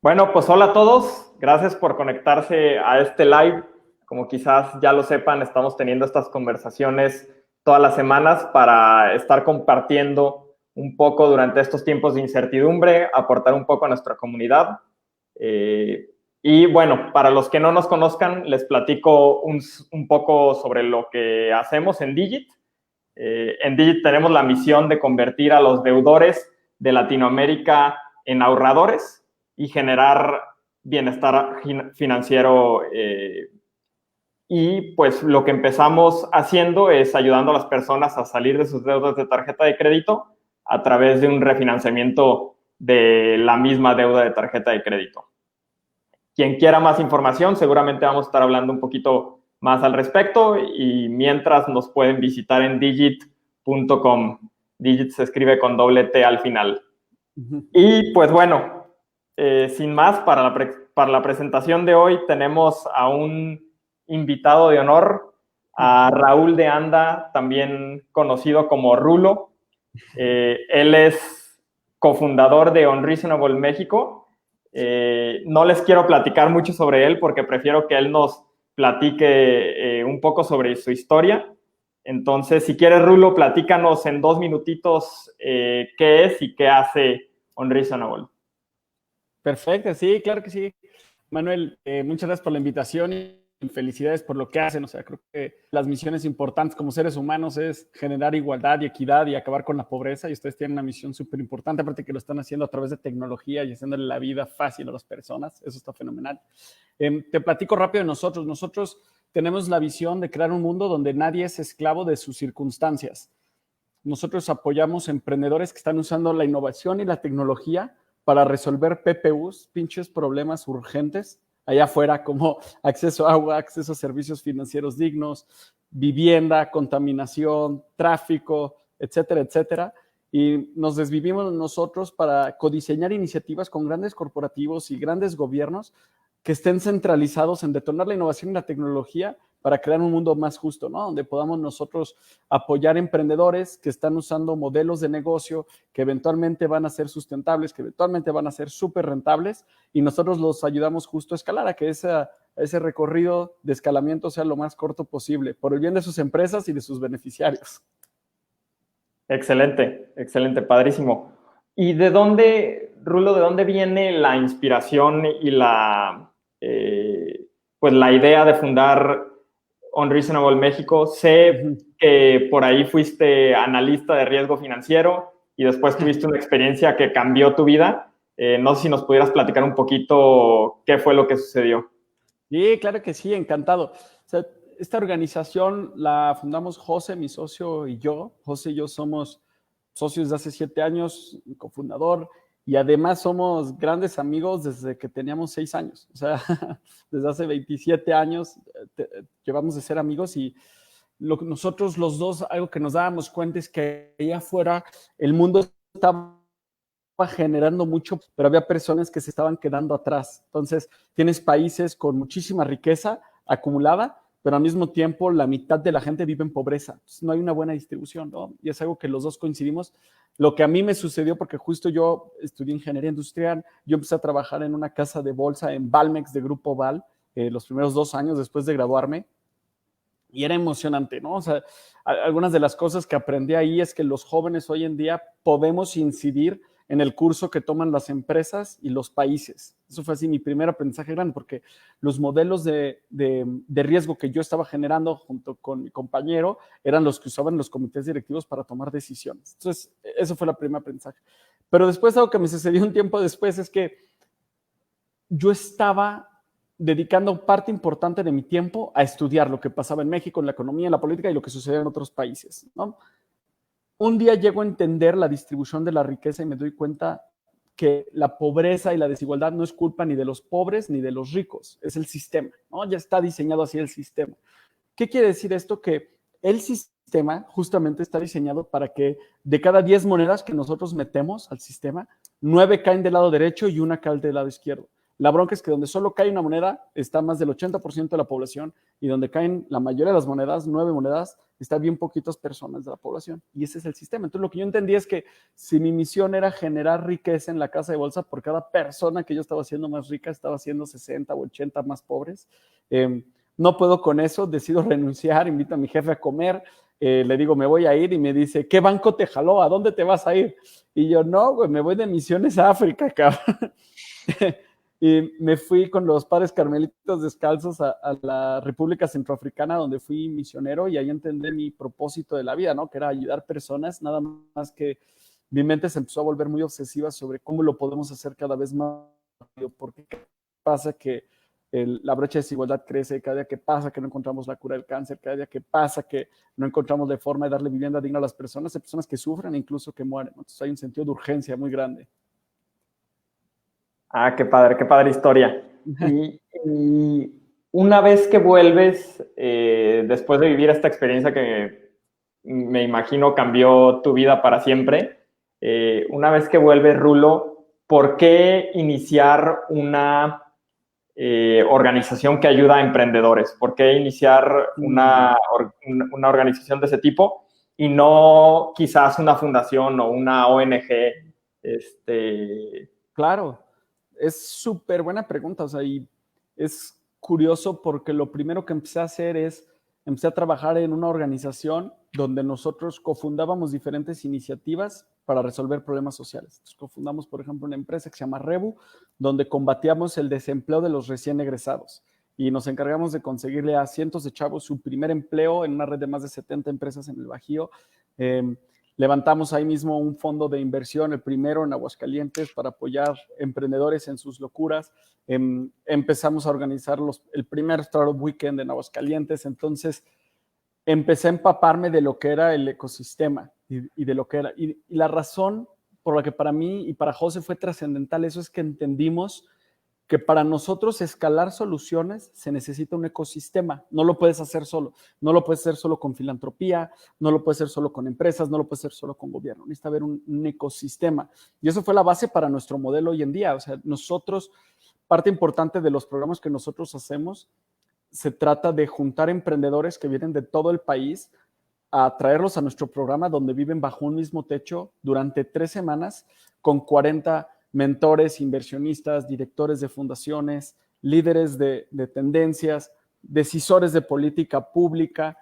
Bueno, pues hola a todos. Gracias por conectarse a este live. Como quizás ya lo sepan, estamos teniendo estas conversaciones todas las semanas para estar compartiendo un poco durante estos tiempos de incertidumbre, aportar un poco a nuestra comunidad. Y bueno, para los que no nos conozcan, les platico un poco sobre lo que hacemos en Digit. En Digit tenemos la misión de convertir a los deudores de Latinoamérica en ahorradores y generar bienestar financiero. Y pues lo que empezamos haciendo es ayudando a las personas a salir de sus deudas de tarjeta de crédito a través de un refinanciamiento de la misma deuda de tarjeta de crédito. Quien quiera más información, seguramente vamos a estar hablando un poquito más al respecto y mientras nos pueden visitar en digit.com. Digit se escribe con doble T al final. Y pues bueno, sin más, para la presentación de hoy tenemos a un invitado de honor, a Raúl de Anda, también conocido como Rulo. Él es cofundador de Unreasonable México. No les quiero platicar mucho sobre él porque prefiero que él nos platique un poco sobre su historia. Entonces, si quieres, Rulo, platícanos en 2 minutitos qué es y qué hace Unreasonable. Perfecto, sí, claro que sí. Manuel, muchas gracias por la invitación y felicidades por lo que hacen. O sea, creo que las misiones importantes como seres humanos es generar igualdad y equidad y acabar con la pobreza. Y ustedes tienen una misión súper importante, aparte que lo están haciendo a través de tecnología y haciéndole la vida fácil a las personas. Eso está fenomenal. Te platico rápido de nosotros. Nosotros tenemos la visión de crear un mundo donde nadie es esclavo de sus circunstancias. Nosotros apoyamos emprendedores que están usando la innovación y la tecnología para resolver PPUs, pinches problemas urgentes, allá afuera, como acceso a agua, acceso a servicios financieros dignos, vivienda, contaminación, tráfico, etcétera, etcétera. Y nos desvivimos nosotros para codiseñar iniciativas con grandes corporativos y grandes gobiernos que estén centralizados en detonar la innovación y la tecnología para crear un mundo más justo, ¿no? Donde podamos nosotros apoyar emprendedores que están usando modelos de negocio que eventualmente van a ser sustentables, que eventualmente van a ser súper rentables, y nosotros los ayudamos justo a escalar, a que ese recorrido de escalamiento sea lo más corto posible, por el bien de sus empresas y de sus beneficiarios. Excelente, excelente, padrísimo. ¿Y de dónde, Rulo, de dónde viene la inspiración y pues la idea de fundar Unreasonable México? Sé que por ahí fuiste analista de riesgo financiero y después tuviste una experiencia que cambió tu vida. No sé si nos pudieras platicar un poquito qué fue lo que sucedió. Sí, claro que sí, encantado. O sea, esta organización la fundamos José, mi socio, y yo. José y yo somos socios de hace 7 años, cofundador, y además somos grandes amigos desde que teníamos 6 años. O sea, desde hace 27 años llevamos de ser amigos, y nosotros los dos, algo que nos dábamos cuenta es que allá afuera el mundo estaba generando mucho, pero había personas que se estaban quedando atrás. Entonces, tienes países con muchísima riqueza acumulada, pero al mismo tiempo la mitad de la gente vive en pobreza. Entonces, no hay una buena distribución, ¿no? Y es algo que los dos coincidimos. Lo que a mí me sucedió, porque justo yo estudié ingeniería industrial, yo empecé a trabajar en una casa de bolsa en Valmex de Grupo Val, los primeros 2 años después de graduarme, y era emocionante, ¿no? O sea, algunas de las cosas que aprendí ahí es que los jóvenes hoy en día podemos incidir en el curso que toman las empresas y los países. Eso fue así mi primer aprendizaje grande, porque los modelos de riesgo que yo estaba generando junto con mi compañero eran los que usaban los comités directivos para tomar decisiones. Entonces, eso fue el primer aprendizaje. Pero después, algo que me sucedió un tiempo después es que yo estaba dedicando parte importante de mi tiempo a estudiar lo que pasaba en México, en la economía, en la política y lo que sucedía en otros países, ¿no? Un día llego a entender la distribución de la riqueza y me doy cuenta que la pobreza y la desigualdad no es culpa ni de los pobres ni de los ricos, es el sistema, ¿no? Ya está diseñado así el sistema. ¿Qué quiere decir esto? Que el sistema justamente está diseñado para que de cada 10 monedas que nosotros metemos al sistema, 9 caen del lado derecho y 1 cae del lado izquierdo. La bronca es que donde solo cae una moneda está más del 80% de la población y donde caen la mayoría de las monedas, 9 monedas, está bien poquitas personas de la población. Y ese es el sistema. Entonces lo que yo entendí es que si mi misión era generar riqueza en la casa de bolsa, por cada persona que yo estaba haciendo más rica, estaba haciendo 60 o 80 más pobres. No puedo con eso, decido renunciar, invito a mi jefe a comer, le digo, me voy a ir y me dice, ¿qué banco te jaló? ¿A dónde te vas a ir? Y yo, no, güey, me voy de misiones a África, cabrón. Y me fui con los padres carmelitos descalzos a la República Centroafricana, donde fui misionero y ahí entendí mi propósito de la vida, ¿no? Que era ayudar personas, nada más que mi mente se empezó a volver muy obsesiva sobre cómo lo podemos hacer cada vez más rápido, porque pasa que la brecha de desigualdad crece, cada día que pasa que no encontramos la cura del cáncer, cada día que pasa que no encontramos la forma de darle vivienda digna a las personas, hay personas que sufren e incluso que mueren. Entonces hay un sentido de urgencia muy grande. Ah, qué padre historia. Y una vez que vuelves, después de vivir esta experiencia que me imagino cambió tu vida para siempre, una vez que vuelves, Rulo, ¿por qué iniciar una organización que ayuda a emprendedores? ¿Por qué iniciar una organización de ese tipo y no quizás una fundación o una ONG? Claro, es súper buena pregunta, o sea, y es curioso porque lo primero que empecé a hacer es, empecé a trabajar en una organización donde nosotros cofundábamos diferentes iniciativas para resolver problemas sociales. Entonces, cofundamos, por ejemplo, una empresa que se llama Rebu, donde combatíamos el desempleo de los recién egresados y nos encargamos de conseguirle a cientos de chavos su primer empleo en una red de más de 70 empresas en el Bajío. Levantamos ahí mismo un fondo de inversión, el primero en Aguascalientes, para apoyar emprendedores en sus locuras. Empezamos a organizar el primer Startup Weekend en Aguascalientes. Entonces, empecé a empaparme de lo que era el ecosistema y de lo que era. Y la razón por la que para mí y para José fue trascendental eso es que entendimos que para nosotros escalar soluciones se necesita un ecosistema. No lo puedes hacer solo. No lo puedes hacer solo con filantropía, no lo puedes hacer solo con empresas, no lo puedes hacer solo con gobierno. Necesita haber un ecosistema. Y eso fue la base para nuestro modelo hoy en día. O sea, nosotros, parte importante de los programas que nosotros hacemos, se trata de juntar emprendedores que vienen de todo el país a traerlos a nuestro programa donde viven bajo un mismo techo durante 3 semanas con 40 mentores, inversionistas, directores de fundaciones, líderes de tendencias, decisores de política pública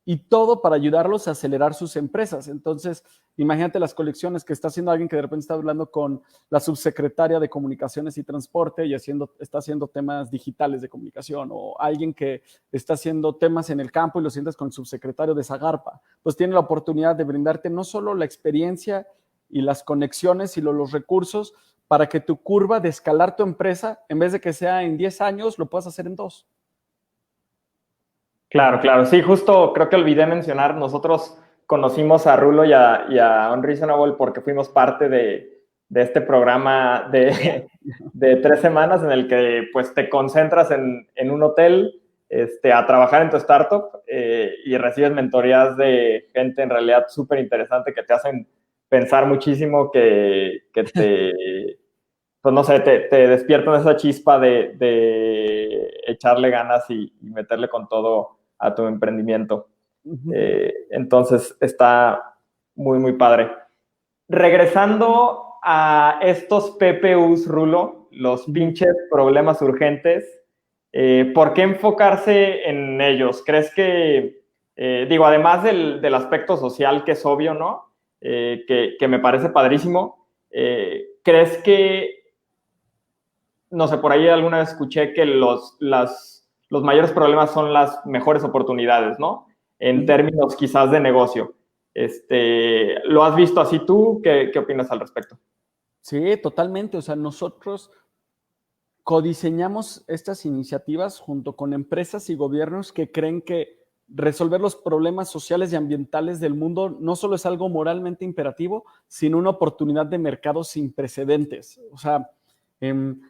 y todo para ayudarlos a acelerar sus empresas. Entonces, imagínate las colecciones que está haciendo alguien que de repente está hablando con la subsecretaria de Comunicaciones y Transporte y está haciendo temas digitales de comunicación, o alguien que está haciendo temas en el campo y lo sientas con el subsecretario de Zagarpa. Pues tiene la oportunidad de brindarte no solo la experiencia y las conexiones y los recursos para que tu curva de escalar tu empresa, en vez de que sea en 10 años, lo puedas hacer en 2. Claro. Sí, justo creo que olvidé mencionar, nosotros conocimos a Rulo y a Unreasonable porque fuimos parte de este programa de 3 semanas en el que pues te concentras en un hotel a trabajar en tu startup y recibes mentorías de gente en realidad súper interesante que te hacen pensar muchísimo, que te, pues no sé, te despiertan esa chispa de echarle ganas y meterle con todo a tu emprendimiento. Entonces está muy padre. Regresando a estos PPUs, Rulo, los pinches problemas urgentes, ¿por qué enfocarse en ellos? ¿Crees que, digo, además del aspecto social, que es obvio, ¿no? Que me parece padrísimo, ¿crees que, no sé, por ahí alguna vez escuché que los mayores problemas son las mejores oportunidades, ¿no? En términos quizás de negocio. ¿Lo has visto así tú? ¿Qué opinas al respecto? Sí, totalmente. O sea, nosotros codiseñamos estas iniciativas junto con empresas y gobiernos que creen que resolver los problemas sociales y ambientales del mundo no solo es algo moralmente imperativo, sino una oportunidad de mercado sin precedentes. O sea,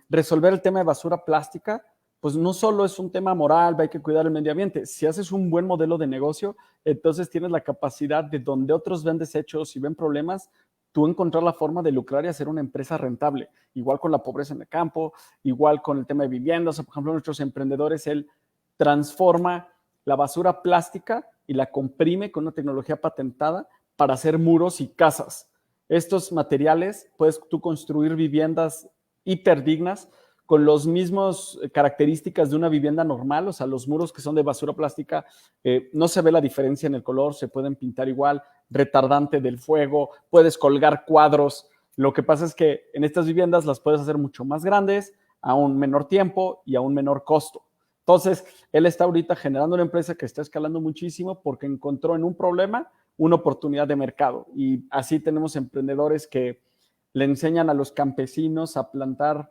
resolver el tema de basura plástica, pues no solo es un tema moral, hay que cuidar el medio ambiente. Si haces un buen modelo de negocio, entonces tienes la capacidad de donde otros ven desechos y ven problemas, tú encontrar la forma de lucrar y hacer una empresa rentable. Igual con la pobreza en el campo, igual con el tema de viviendas. Por ejemplo, nuestros emprendedores, él transforma la basura plástica y la comprime con una tecnología patentada para hacer muros y casas. Estos materiales puedes tú construir viviendas hiperdignas con las mismas características de una vivienda normal, o sea, los muros que son de basura plástica, no se ve la diferencia en el color, se pueden pintar igual, retardante del fuego, puedes colgar cuadros. Lo que pasa es que en estas viviendas las puedes hacer mucho más grandes, a un menor tiempo y a un menor costo. Entonces, él está ahorita generando una empresa que está escalando muchísimo porque encontró en un problema una oportunidad de mercado. Y así tenemos emprendedores que le enseñan a los campesinos a plantar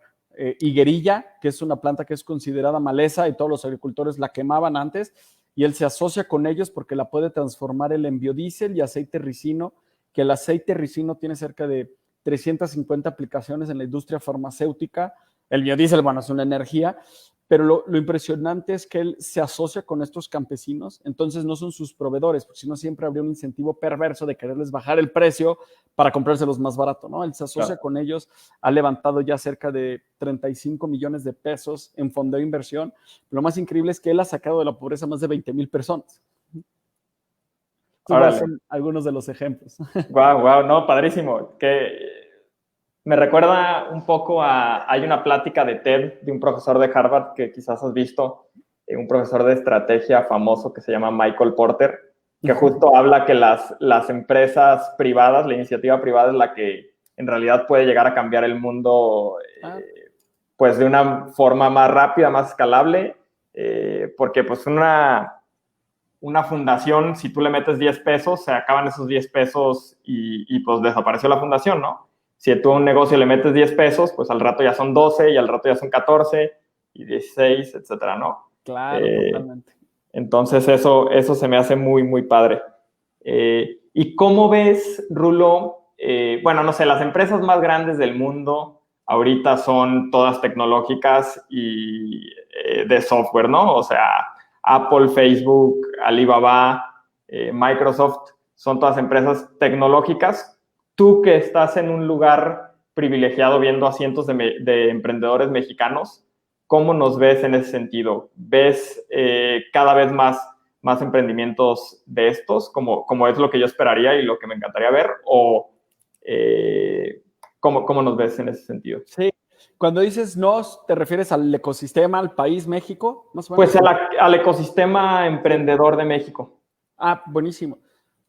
higuerilla, que es una planta que es considerada maleza y todos los agricultores la quemaban antes, y él se asocia con ellos porque la puede transformar él en biodiesel y aceite ricino, que el aceite ricino tiene cerca de 350 aplicaciones en la industria farmacéutica. El biodiesel, bueno, es una energía, pero lo impresionante es que él se asocia con estos campesinos, entonces no son sus proveedores, porque si no siempre habría un incentivo perverso de quererles bajar el precio para comprárselos más barato, ¿no? Él se asocia con ellos, ha levantado ya cerca de 35 millones de pesos en fondo de inversión. Lo más increíble es que él ha sacado de la pobreza más de 20,000 personas. Entonces, son algunos de los ejemplos. Wow, no, padrísimo. Que me recuerda un poco hay una plática de TED de un profesor de Harvard que quizás has visto, un profesor de estrategia famoso que se llama Michael Porter, que justo habla que las empresas privadas, la iniciativa privada es la que en realidad puede llegar a cambiar el mundo pues de una forma más rápida, más escalable, porque pues una fundación, si tú le metes 10 pesos, se acaban esos 10 pesos y pues desapareció la fundación, ¿no? Si tú a un negocio le metes 10 pesos, pues al rato ya son 12 y al rato ya son 14 y 16, etcétera, ¿no? Claro, totalmente. Entonces eso se me hace muy, muy padre. ¿Y cómo ves, Rulo? Bueno, no sé, las empresas más grandes del mundo ahorita son todas tecnológicas y de software, ¿no? O sea, Apple, Facebook, Alibaba, Microsoft, son todas empresas tecnológicas. Tú que estás en un lugar privilegiado viendo a cientos de emprendedores mexicanos, ¿cómo nos ves en ese sentido? ¿Ves cada vez más emprendimientos de estos, como es lo que yo esperaría y lo que me encantaría ver? ¿O cómo nos ves en ese sentido? Sí. Cuando dices nos, ¿te refieres al ecosistema, al país México? Más o menos. Pues al ecosistema emprendedor de México. Buenísimo.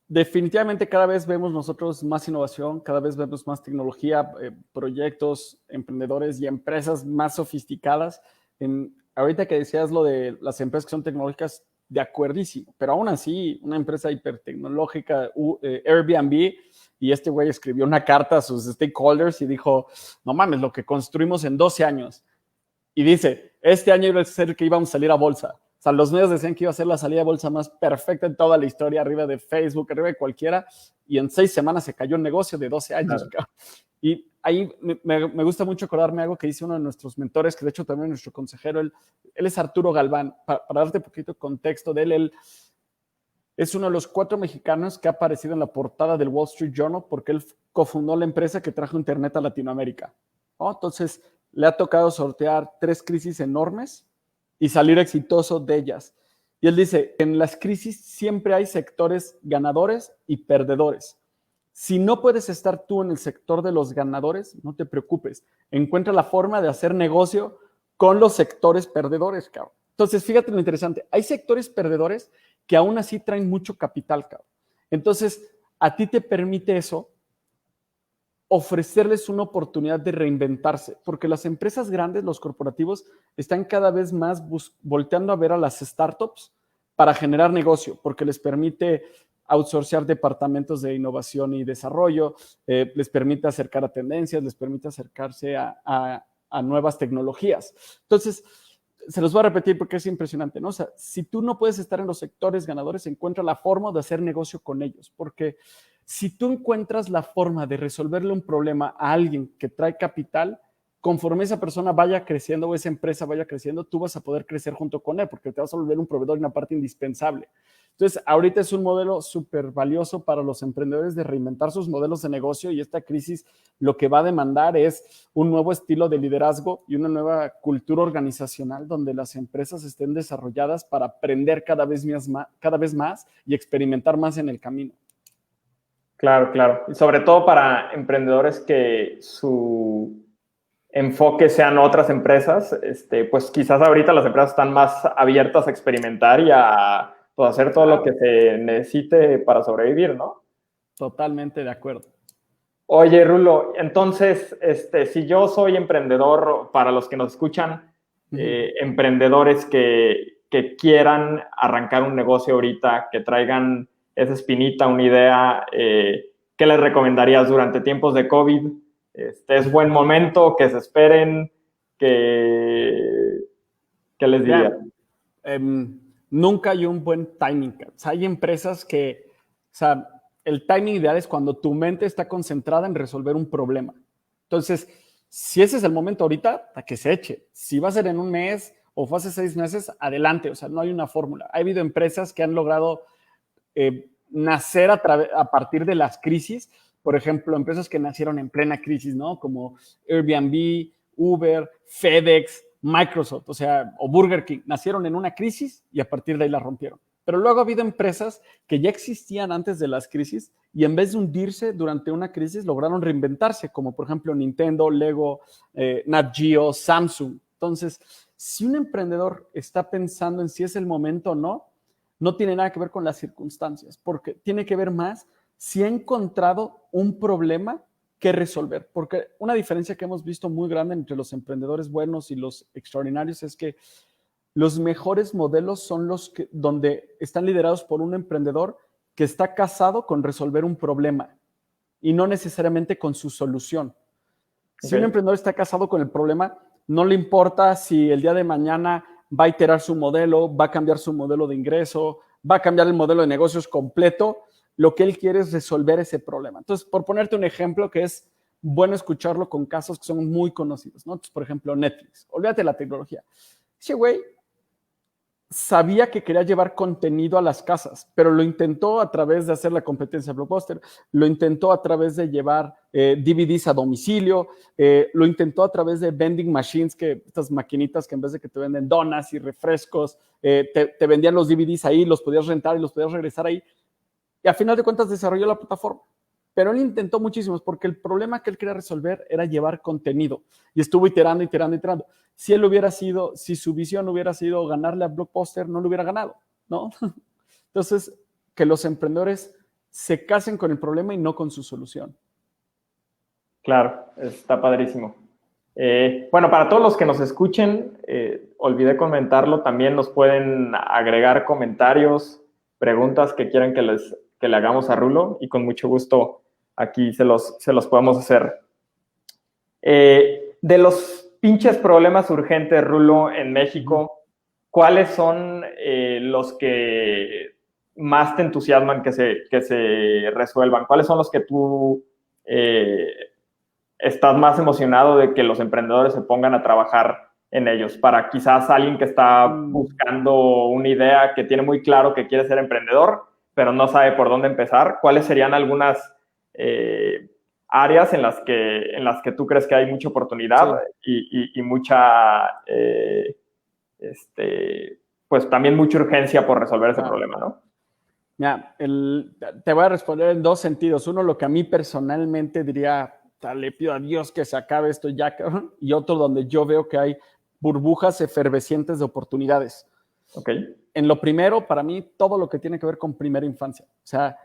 Definitivamente cada vez vemos nosotros más innovación, cada vez vemos más tecnología, proyectos, emprendedores y empresas más sofisticadas. Ahorita que decías lo de las empresas que son tecnológicas, de acuerdísimo, pero aún así, una empresa hipertecnológica, Airbnb, y este güey escribió una carta a sus stakeholders y dijo, no mames, lo que construimos en 12 años. Y dice, este año iba a ser que íbamos a salir a bolsa. O sea, los medios decían que iba a ser la salida de bolsa más perfecta en toda la historia, arriba de Facebook, arriba de cualquiera, y en 6 semanas se cayó un negocio de 12 años. Claro. Y ahí me gusta mucho acordarme algo que dice uno de nuestros mentores, que de hecho también es nuestro consejero, él es Arturo Galván. Para darte un poquito de contexto de él es uno de los 4 mexicanos que ha aparecido en la portada del Wall Street Journal porque él cofundó la empresa que trajo Internet a Latinoamérica, ¿no? Entonces, le ha tocado sortear 3 crisis enormes y salir exitoso de ellas. Y él dice, en las crisis siempre hay sectores ganadores y perdedores. Si no puedes estar tú en el sector de los ganadores, no te preocupes. Encuentra la forma de hacer negocio con los sectores perdedores, cabrón. Entonces, fíjate lo interesante. Hay sectores perdedores que aún así traen mucho capital, cabrón. Entonces, a ti te permite eso, ofrecerles una oportunidad de reinventarse, porque las empresas grandes, los corporativos, están cada vez más volteando a ver a las startups para generar negocio, porque les permite outsourcear departamentos de innovación y desarrollo, les permite acercar a tendencias, les permite acercarse a nuevas tecnologías. Entonces, se los voy a repetir porque es impresionante, ¿no? O sea, si tú no puedes estar en los sectores ganadores, encuentra la forma de hacer negocio con ellos, porque si tú encuentras la forma de resolverle un problema a alguien que trae capital, conforme esa persona vaya creciendo o esa empresa vaya creciendo, tú vas a poder crecer junto con él, porque te vas a volver un proveedor y una parte indispensable. Entonces, ahorita es un modelo súper valioso para los emprendedores de reinventar sus modelos de negocio y esta crisis lo que va a demandar es un nuevo estilo de liderazgo y una nueva cultura organizacional donde las empresas estén desarrolladas para aprender cada vez más y experimentar más en el camino. Claro, claro. Y sobre todo para emprendedores que su enfoque sean otras empresas, pues quizás ahorita las empresas están más abiertas a experimentar y a pues, hacer todo lo que se necesite para sobrevivir, ¿no? Totalmente de acuerdo. Oye, Rulo, entonces, si yo soy emprendedor, para los que nos escuchan, emprendedores que quieran arrancar un negocio ahorita, que traigan esa espinita, una idea, ¿qué les recomendarías durante tiempos de COVID? ¿Es buen momento? ¿Que se esperen? ¿Qué les diría? Nunca hay un buen timing. O sea, hay empresas que, o sea, el timing ideal es cuando tu mente está concentrada en resolver un problema. Entonces, si ese es el momento ahorita, a que se eche. Si va a ser en un mes o fue hace 6 meses, adelante. O sea, no hay una fórmula. Ha habido empresas que han logrado nacer a partir de las crisis. Por ejemplo, empresas que nacieron en plena crisis, ¿no? Como Airbnb, Uber, FedEx, Microsoft, o Burger King, nacieron en una crisis y a partir de ahí la rompieron. Pero luego ha habido empresas que ya existían antes de las crisis y en vez de hundirse durante una crisis lograron reinventarse, como por ejemplo Nintendo, Lego, Nat Geo, Samsung. Entonces, si un emprendedor está pensando en si es el momento o no, no tiene nada que ver con las circunstancias, porque tiene que ver más si ha encontrado un problema que resolver. Porque una diferencia que hemos visto muy grande entre los emprendedores buenos y los extraordinarios es que los mejores modelos son los que, donde están liderados por un emprendedor que está casado con resolver un problema y no necesariamente con su solución. Si un emprendedor está casado con el problema, no le importa si el día de mañana va a iterar su modelo, va a cambiar su modelo de ingreso, va a cambiar el modelo de negocios completo. Lo que él quiere es resolver ese problema. Entonces, por ponerte un ejemplo que es bueno escucharlo con casos que son muy conocidos, ¿no? Entonces, por ejemplo, Netflix. Olvídate de la tecnología. Ese güey sabía que quería llevar contenido a las casas, pero lo intentó a través de hacer la competencia Blockbuster, lo intentó a través de llevar DVDs a domicilio, lo intentó a través de vending machines, estas maquinitas que en vez de que te venden donas y refrescos, te vendían los DVDs ahí, los podías rentar y los podías regresar ahí. Y a final de cuentas desarrolló la plataforma. Pero él intentó muchísimos porque el problema que él quería resolver era llevar contenido y estuvo iterando. Si su visión hubiera sido ganarle a Blockbuster, no lo hubiera ganado, ¿no? Entonces, que los emprendedores se casen con el problema y no con su solución. Claro, está padrísimo. Bueno, para todos los que nos escuchen, olvidé comentarlo, también nos pueden agregar comentarios, preguntas que quieran que le hagamos a Rulo y con mucho gusto aquí se los podemos hacer. De los pinches problemas urgentes, Rulo, en México, ¿cuáles son los que más te entusiasman que se resuelvan? ¿Cuáles son los que tú estás más emocionado de que los emprendedores se pongan a trabajar en ellos? Para quizás alguien que está buscando una idea, que tiene muy claro que quiere ser emprendedor, pero no sabe por dónde empezar, ¿cuáles serían algunas áreas en las que tú crees que hay mucha oportunidad y mucha, pues también mucha urgencia por resolver ese problema, ¿no? Mira, te voy a responder en 2 sentidos. Uno, lo que a mí personalmente diría, le pido a Dios que se acabe esto ya, y otro donde yo veo que hay burbujas efervescientes de oportunidades. Okay. En lo primero, para mí, todo lo que tiene que ver con primera infancia. O sea,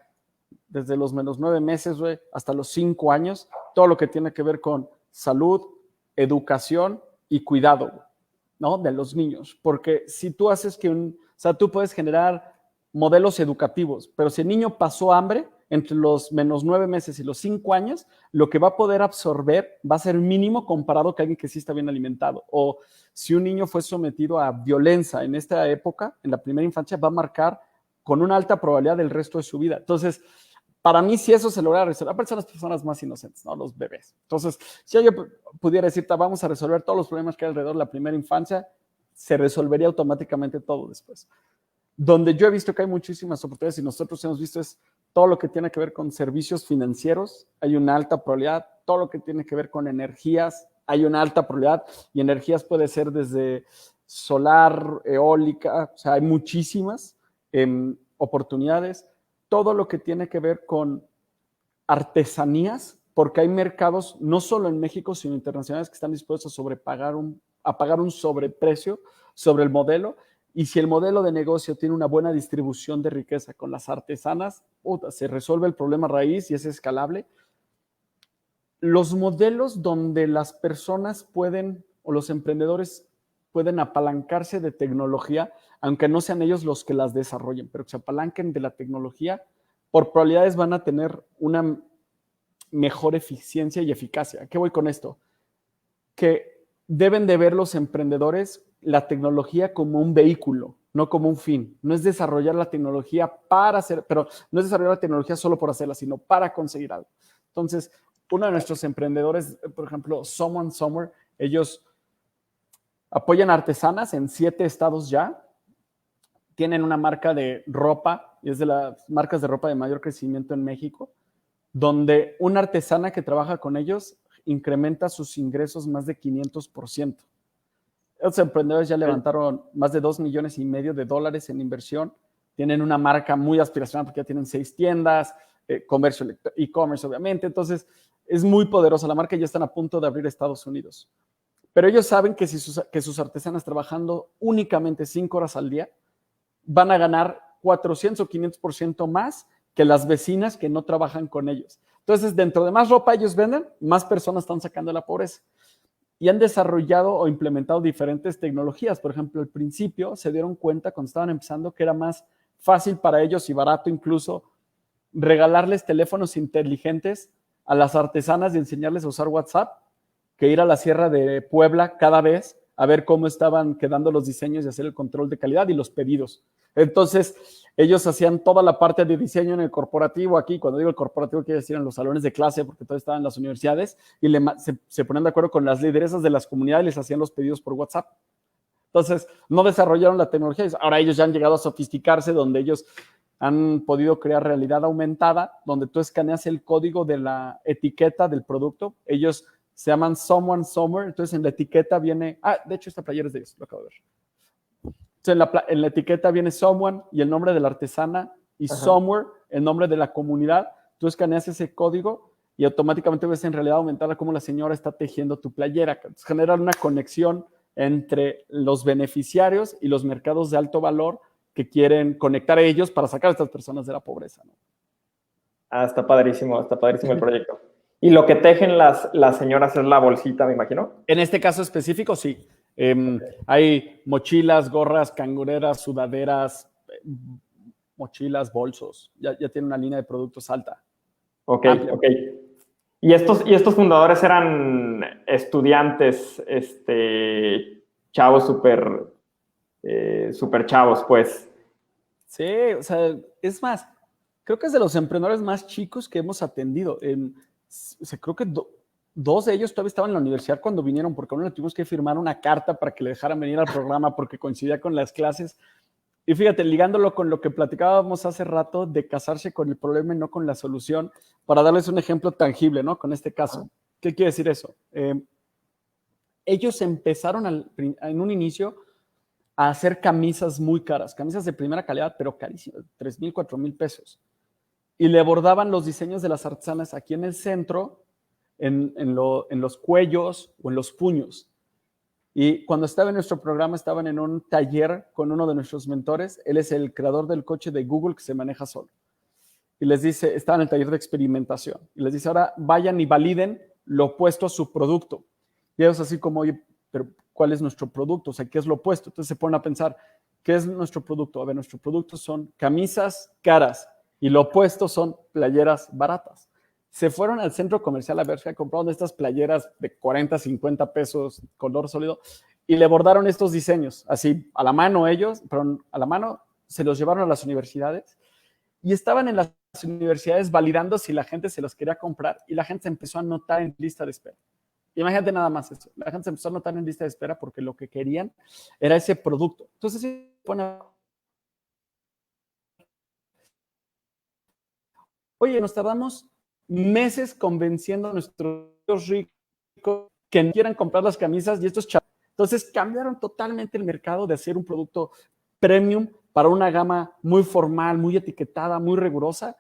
desde los menos 9 meses, güey, hasta los 5 años, todo lo que tiene que ver con salud, educación y cuidado, ¿no? De los niños. Porque si tú haces tú puedes generar modelos educativos, pero si el niño pasó hambre entre los menos 9 meses y los 5 años, lo que va a poder absorber va a ser mínimo comparado con alguien que sí está bien alimentado. O si un niño fue sometido a violencia en esta época, en la primera infancia, va a marcar con una alta probabilidad el resto de su vida. Entonces, para mí, si eso se logra resolver, aparte son las personas más inocentes, ¿no? Los bebés. Entonces, si yo pudiera decirte, vamos a resolver todos los problemas que hay alrededor de la primera infancia, se resolvería automáticamente todo después. Donde yo he visto que hay muchísimas oportunidades y nosotros hemos visto es todo lo que tiene que ver con servicios financieros, hay una alta probabilidad, todo lo que tiene que ver con energías, hay una alta probabilidad, y energías puede ser desde solar, eólica, o sea, hay muchísimas oportunidades, todo lo que tiene que ver con artesanías, porque hay mercados, no solo en México, sino internacionales, que están dispuestos a pagar un sobreprecio sobre el modelo. Y si el modelo de negocio tiene una buena distribución de riqueza con las artesanas, se resuelve el problema raíz y es escalable. Los modelos donde las personas pueden, o los emprendedores pueden apalancarse de tecnología, aunque no sean ellos los que las desarrollen, pero que se apalanquen de la tecnología, por probabilidades van a tener una mejor eficiencia y eficacia. ¿A qué voy con esto? Que deben de ver los emprendedores la tecnología como un vehículo, no como un fin. No es desarrollar la tecnología para hacer, pero no es desarrollar la tecnología solo por hacerla, sino para conseguir algo. Entonces, uno de nuestros emprendedores, por ejemplo, Someone Somewhere, ellos apoyan artesanas en 7 estados ya. Tienen una marca de ropa, y es de las marcas de ropa de mayor crecimiento en México, donde una artesana que trabaja con ellos incrementa sus ingresos más de 500%. Los emprendedores ya levantaron más de $2.5 millones en inversión. Tienen una marca muy aspiracional porque ya tienen 6 tiendas, comercio, e-commerce, obviamente. Entonces, es muy poderosa la marca y ya están a punto de abrir Estados Unidos. Pero ellos saben que, que sus artesanas trabajando únicamente 5 horas al día van a ganar 400 o 500% más que las vecinas que no trabajan con ellos. Entonces, dentro de más ropa ellos venden, más personas están sacando de la pobreza. Y han desarrollado o implementado diferentes tecnologías. Por ejemplo, al principio se dieron cuenta cuando estaban empezando que era más fácil para ellos y barato incluso regalarles teléfonos inteligentes a las artesanas y enseñarles a usar WhatsApp que ir a la Sierra de Puebla cada vez a ver cómo estaban quedando los diseños y hacer el control de calidad y los pedidos. Entonces, ellos hacían toda la parte de diseño en el corporativo aquí. Cuando digo el corporativo, quiero decir en los salones de clase, porque todos estaban en las universidades, y se ponían de acuerdo con las lideresas de las comunidades y les hacían los pedidos por WhatsApp. Entonces, no desarrollaron la tecnología. Ahora ellos ya han llegado a sofisticarse, donde ellos han podido crear realidad aumentada, donde tú escaneas el código de la etiqueta del producto. Ellos se llaman Someone Somewhere. Entonces, en la etiqueta viene... de hecho, esta playera es de ellos, lo acabo de ver. Entonces, en la etiqueta viene Someone y el nombre de la artesana y Somewhere, el nombre de la comunidad. Tú escaneas ese código y automáticamente ves en realidad aumentada cómo la señora está tejiendo tu playera. Entonces, genera una conexión entre los beneficiarios y los mercados de alto valor que quieren conectar a ellos para sacar a estas personas de la pobreza, ¿no? Está padrísimo el proyecto. Y lo que tejen las señoras es la bolsita, me imagino. En este caso específico, sí. Hay mochilas, gorras, cangureras, sudaderas, mochilas, bolsos. Ya tiene una línea de productos alta. Ok. ¿Y estos fundadores eran estudiantes, chavos súper chavos, pues? Sí, o sea, es más, creo que es de los emprendedores más chicos que hemos atendido. O sea, creo que 2 de ellos todavía estaban en la universidad cuando vinieron, porque a uno le tuvimos que firmar una carta para que le dejaran venir al programa porque coincidía con las clases. Y fíjate, ligándolo con lo que platicábamos hace rato de casarse con el problema y no con la solución, para darles un ejemplo tangible, ¿no? Con este caso. ¿Qué quiere decir eso? Ellos empezaron en un inicio a hacer camisas muy caras, camisas de primera calidad, pero carísimas, 3,000, 4,000 pesos. Y le bordaban los diseños de las artesanas aquí en el centro, en los cuellos o en los puños. Y cuando estaba en nuestro programa, estaban en un taller con uno de nuestros mentores. Él es el creador del coche de Google que se maneja solo. Y les dice, estaban en el taller de experimentación. Y les dice, ahora vayan y validen lo opuesto a su producto. Y ellos así como, oye, pero ¿cuál es nuestro producto? O sea, ¿qué es lo opuesto? Entonces se ponen a pensar, ¿qué es nuestro producto? A ver, nuestro producto son camisas caras y lo opuesto son playeras baratas. Se fueron al centro comercial a ver si compraron estas playeras de 40, 50 pesos, color sólido, y le bordaron estos diseños, así a la mano ellos, pero a la mano se los llevaron a las universidades y estaban en las universidades validando si la gente se los quería comprar y la gente se empezó a anotar en lista de espera. Imagínate nada más eso. La gente se empezó a anotar en lista de espera porque lo que querían era ese producto. Entonces, Oye, nos tardamos meses convenciendo a nuestros ricos que no quieran comprar las camisas y estos chavos. Entonces cambiaron totalmente el mercado de hacer un producto premium para una gama muy formal, muy etiquetada, muy rigurosa,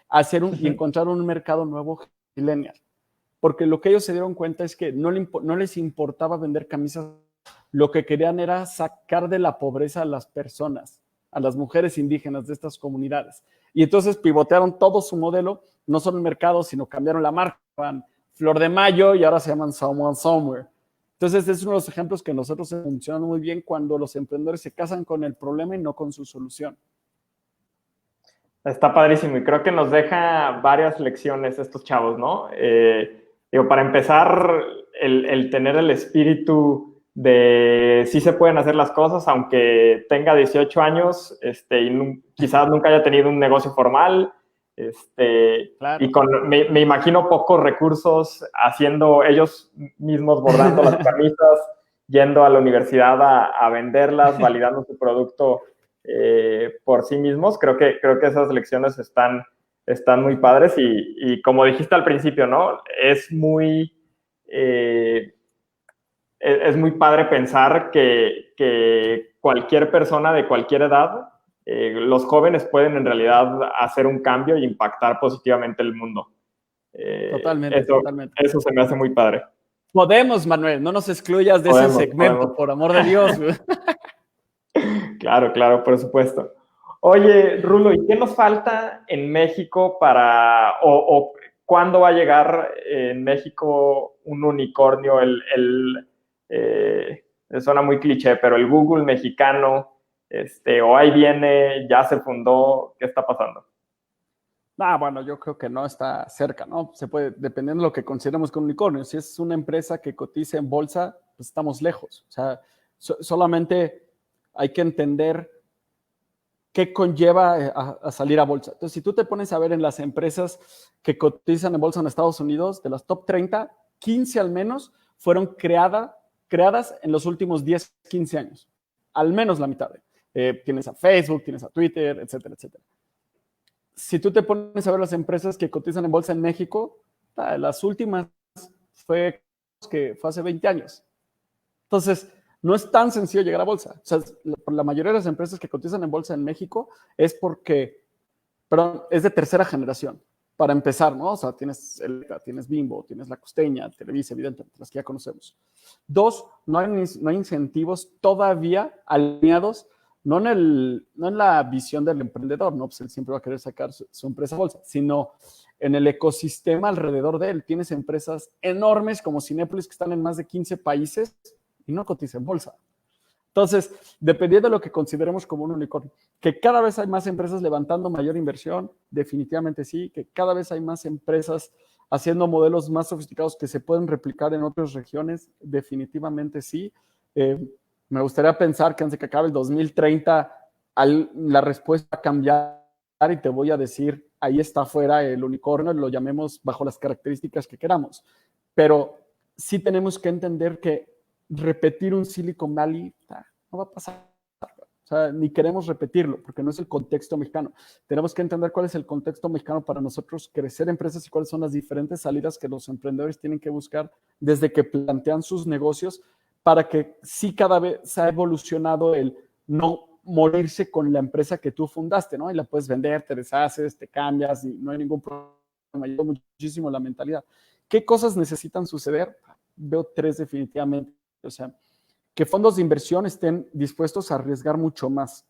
a hacer y encontrar un mercado nuevo millennial. Porque lo que ellos se dieron cuenta es que no les importaba vender camisas, lo que querían era sacar de la pobreza a las personas, a las mujeres indígenas de estas comunidades. Y entonces pivotearon todo su modelo, no solo el mercado, sino cambiaron la marca, Flor de Mayo, y ahora se llaman Someone Somewhere. Entonces, es uno de los ejemplos que nosotros funcionan muy bien cuando los emprendedores se casan con el problema y no con su solución. Está padrísimo y creo que nos deja varias lecciones estos chavos, ¿no? Para empezar, el tener el espíritu de sí se pueden hacer las cosas, aunque tenga 18 años y quizás nunca haya tenido un negocio formal, claro. Y me imagino pocos recursos, haciendo ellos mismos, bordando las camisas, yendo a la universidad a venderlas, validando su producto por sí mismos. Creo que esas lecciones están muy padres y como dijiste al principio, ¿no? Es muy padre pensar que cualquier persona de cualquier edad, los jóvenes pueden en realidad hacer un cambio e impactar positivamente el mundo. Totalmente. Eso se me hace muy padre. Podemos, Manuel, no nos excluyas de ese segmento, por amor de Dios. Claro, por supuesto. Oye, Rulo, ¿y qué nos falta en México o cuándo va a llegar en México un unicornio, suena muy cliché, pero el Google mexicano, o ahí viene, ya se fundó, ¿qué está pasando? Bueno, yo creo que no está cerca, ¿no? Se puede, dependiendo de lo que consideremos con unicornio. Si es una empresa que cotiza en bolsa, pues estamos lejos. O sea, solamente hay que entender qué conlleva a salir a bolsa. Entonces, si tú te pones a ver en las empresas que cotizan en bolsa en Estados Unidos, de las top 30, 15 al menos fueron creadas en los últimos 10, 15 años. Al menos la mitad. Tienes a Facebook, tienes a Twitter, etcétera, etcétera. Si tú te pones a ver las empresas que cotizan en bolsa en México, las últimas fue hace 20 años. Entonces, no es tan sencillo llegar a bolsa. O sea, la mayoría de las empresas que cotizan en bolsa en México es es de tercera generación, para empezar, ¿no? O sea, tienes Bimbo, tienes La Costeña, Televisa, evidentemente, las que ya conocemos. 2, no hay incentivos todavía alineados, no en la visión del emprendedor, ¿no? Pues él siempre va a querer sacar su empresa a bolsa, sino en el ecosistema alrededor de él. Tienes empresas enormes como Cinépolis que están en más de 15 países y no cotiza en bolsa. Entonces, dependiendo de lo que consideremos como un unicornio, que cada vez hay más empresas levantando mayor inversión, definitivamente sí, que cada vez hay más empresas haciendo modelos más sofisticados que se pueden replicar en otras regiones, definitivamente sí. Me gustaría pensar que antes de que acabe el 2030, la respuesta va a cambiar y te voy a decir, ahí está afuera el unicornio, lo llamemos bajo las características que queramos. Pero sí tenemos que entender que repetir un Silicon Valley no va a pasar. O sea, ni queremos repetirlo porque no es el contexto mexicano. Tenemos que entender cuál es el contexto mexicano para nosotros crecer empresas y cuáles son las diferentes salidas que los emprendedores tienen que buscar desde que plantean sus negocios para que sí cada vez se ha evolucionado el no morirse con la empresa que tú fundaste, ¿no? Y la puedes vender, te deshaces, te cambias y no hay ningún problema. Me ayudó muchísimo la mentalidad. ¿Qué cosas necesitan suceder? Veo 3 definitivamente. O sea, que fondos de inversión estén dispuestos a arriesgar mucho más.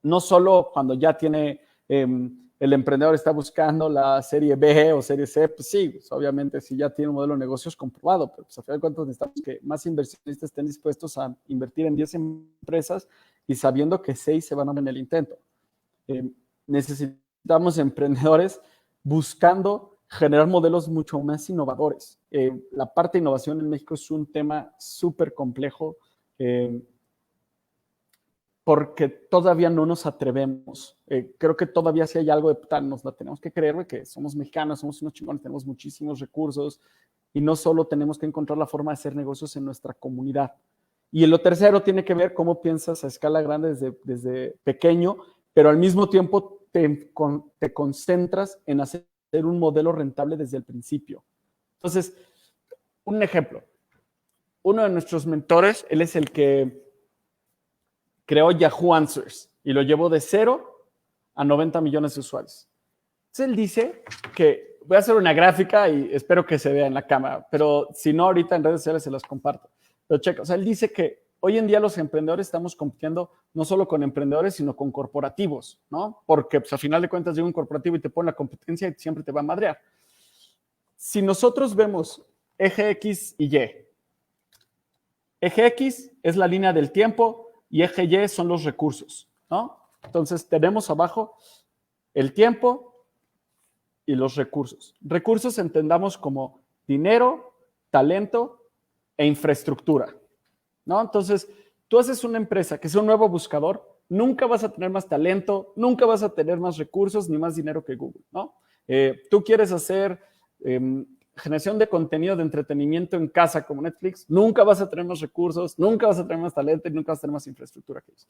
No solo cuando ya tiene, el emprendedor está buscando la serie B o serie C, pues sí, pues obviamente si ya tiene un modelo de negocios comprobado, pero pues a final de cuentas necesitamos que más inversionistas estén dispuestos a invertir en 10 empresas y sabiendo que 6 se van a ver en el intento. Necesitamos emprendedores buscando generar modelos mucho más innovadores. La parte de innovación en México es un tema súper complejo porque todavía no nos atrevemos. Creo que todavía sí hay algo de tal, nos la tenemos que creer, que somos mexicanos, somos unos chingones, tenemos muchísimos recursos y no solo tenemos que encontrar la forma de hacer negocios en nuestra comunidad. Y lo tercero tiene que ver cómo piensas a escala grande desde pequeño, pero al mismo tiempo te concentras en hacer un modelo rentable desde el principio. Entonces, un ejemplo. Uno de nuestros mentores, él es el que creó Yahoo Answers y lo llevó de 0 a 90 millones de usuarios. Entonces, él dice que, voy a hacer una gráfica y espero que se vea en la cámara, pero si no, ahorita en redes sociales se las comparto. Pero checa, o sea, él dice que hoy en día los emprendedores estamos compitiendo no solo con emprendedores, sino con corporativos, ¿no? Porque pues, al final de cuentas llega un corporativo y te pone la competencia y siempre te va a madrear. Si nosotros vemos eje X y Y, eje X es la línea del tiempo y eje Y son los recursos, ¿no? Entonces tenemos abajo el tiempo y los recursos. Recursos entendamos como dinero, talento e infraestructura, ¿no? Entonces, tú haces una empresa que sea un nuevo buscador, nunca vas a tener más talento, nunca vas a tener más recursos ni más dinero que Google, ¿no? Tú quieres hacer generación de contenido de entretenimiento en casa como Netflix, nunca vas a tener más recursos, nunca vas a tener más talento y nunca vas a tener más infraestructura que ellos.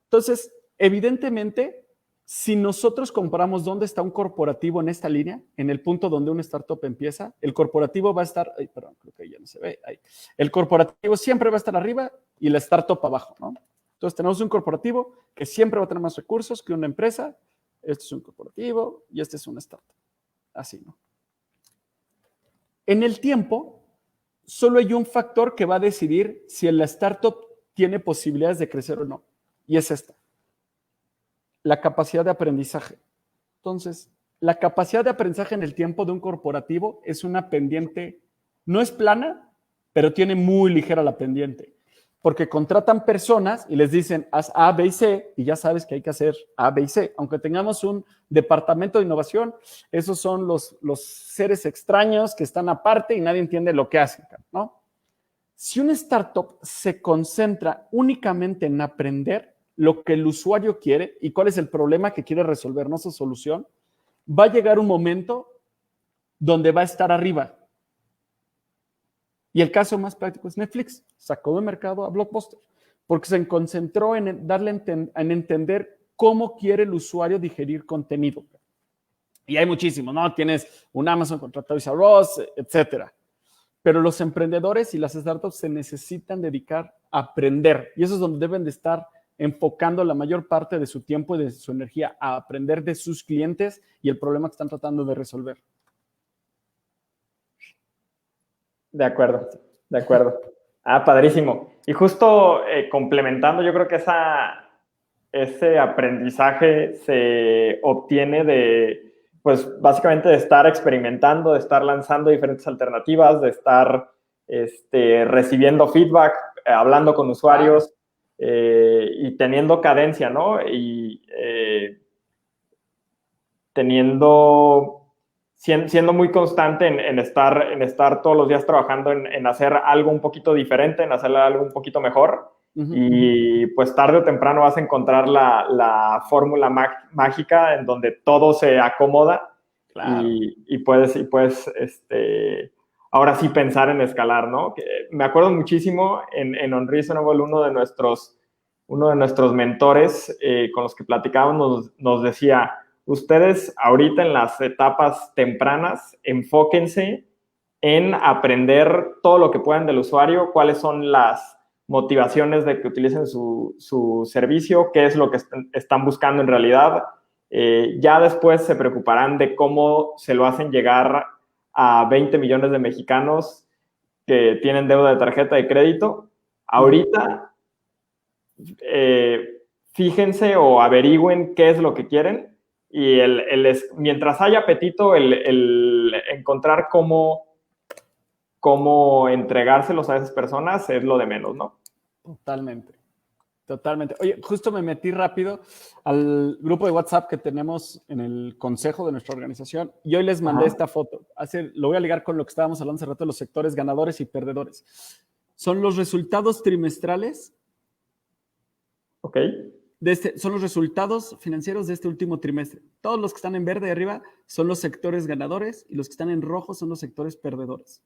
Entonces, evidentemente, si nosotros comparamos dónde está un corporativo en esta línea, en el punto donde una startup empieza, el corporativo va a estar, perdón, creo que ya no se ve, ahí. El corporativo siempre va a estar arriba y la startup abajo, ¿no? Entonces tenemos un corporativo que siempre va a tener más recursos que una empresa, este es un corporativo y este es una startup, así, ¿no? En el tiempo, solo hay un factor que va a decidir si la startup tiene posibilidades de crecer o no, y es esta: la capacidad de aprendizaje. Entonces, la capacidad de aprendizaje en el tiempo de un corporativo es una pendiente, no es plana, pero tiene muy ligera la pendiente, porque contratan personas y les dicen, haz A, B y C, y ya sabes que hay que hacer A, B y C. Aunque tengamos un departamento de innovación, esos son los seres extraños que están aparte y nadie entiende lo que hacen, ¿no? Si una startup se concentra únicamente en aprender lo que el usuario quiere y cuál es el problema que quiere resolver, no su solución, va a llegar un momento donde va a estar arriba. Y el caso más práctico es Netflix. Sacó de mercado a Blockbuster porque se concentró en entender cómo quiere el usuario digerir contenido. Y hay muchísimos, ¿no? Tienes un Amazon contra Toys R Us, etcétera. Pero los emprendedores y las startups se necesitan dedicar a aprender. Y eso es donde deben de estar enfocando la mayor parte de su tiempo y de su energía a aprender de sus clientes y el problema que están tratando de resolver. De acuerdo, de acuerdo. Ah, padrísimo. Y justo complementando, yo creo que ese aprendizaje se obtiene de, pues básicamente de estar experimentando, de estar lanzando diferentes alternativas, de estar recibiendo feedback, hablando con usuarios y teniendo cadencia, ¿no? Y siendo muy constante en estar todos los días trabajando en hacer algo un poquito diferente, en hacer algo un poquito mejor. Uh-huh. Y pues tarde o temprano vas a encontrar la fórmula mágica en donde todo se acomoda. Claro. y puedes ahora sí pensar en escalar, ¿no? Me acuerdo muchísimo en Unreasonable, uno de nuestros mentores con los que platicábamos nos decía: ustedes ahorita en las etapas tempranas, enfóquense en aprender todo lo que puedan del usuario, cuáles son las motivaciones de que utilicen su servicio, qué es lo que están buscando en realidad. Ya después se preocuparán de cómo se lo hacen llegar a 20 millones de mexicanos que tienen deuda de tarjeta de crédito. Ahorita, fíjense o averigüen qué es lo que quieren. Y mientras haya apetito, el encontrar cómo entregárselos a esas personas es lo de menos, ¿no? Totalmente, totalmente. Oye, justo me metí rápido al grupo de WhatsApp que tenemos en el consejo de nuestra organización y hoy les mandé esta foto. Lo voy a ligar con lo que estábamos hablando hace rato de los sectores ganadores y perdedores. Son los resultados trimestrales. Ok. Son los resultados financieros de este último trimestre. Todos los que están en verde arriba son los sectores ganadores y los que están en rojo son los sectores perdedores.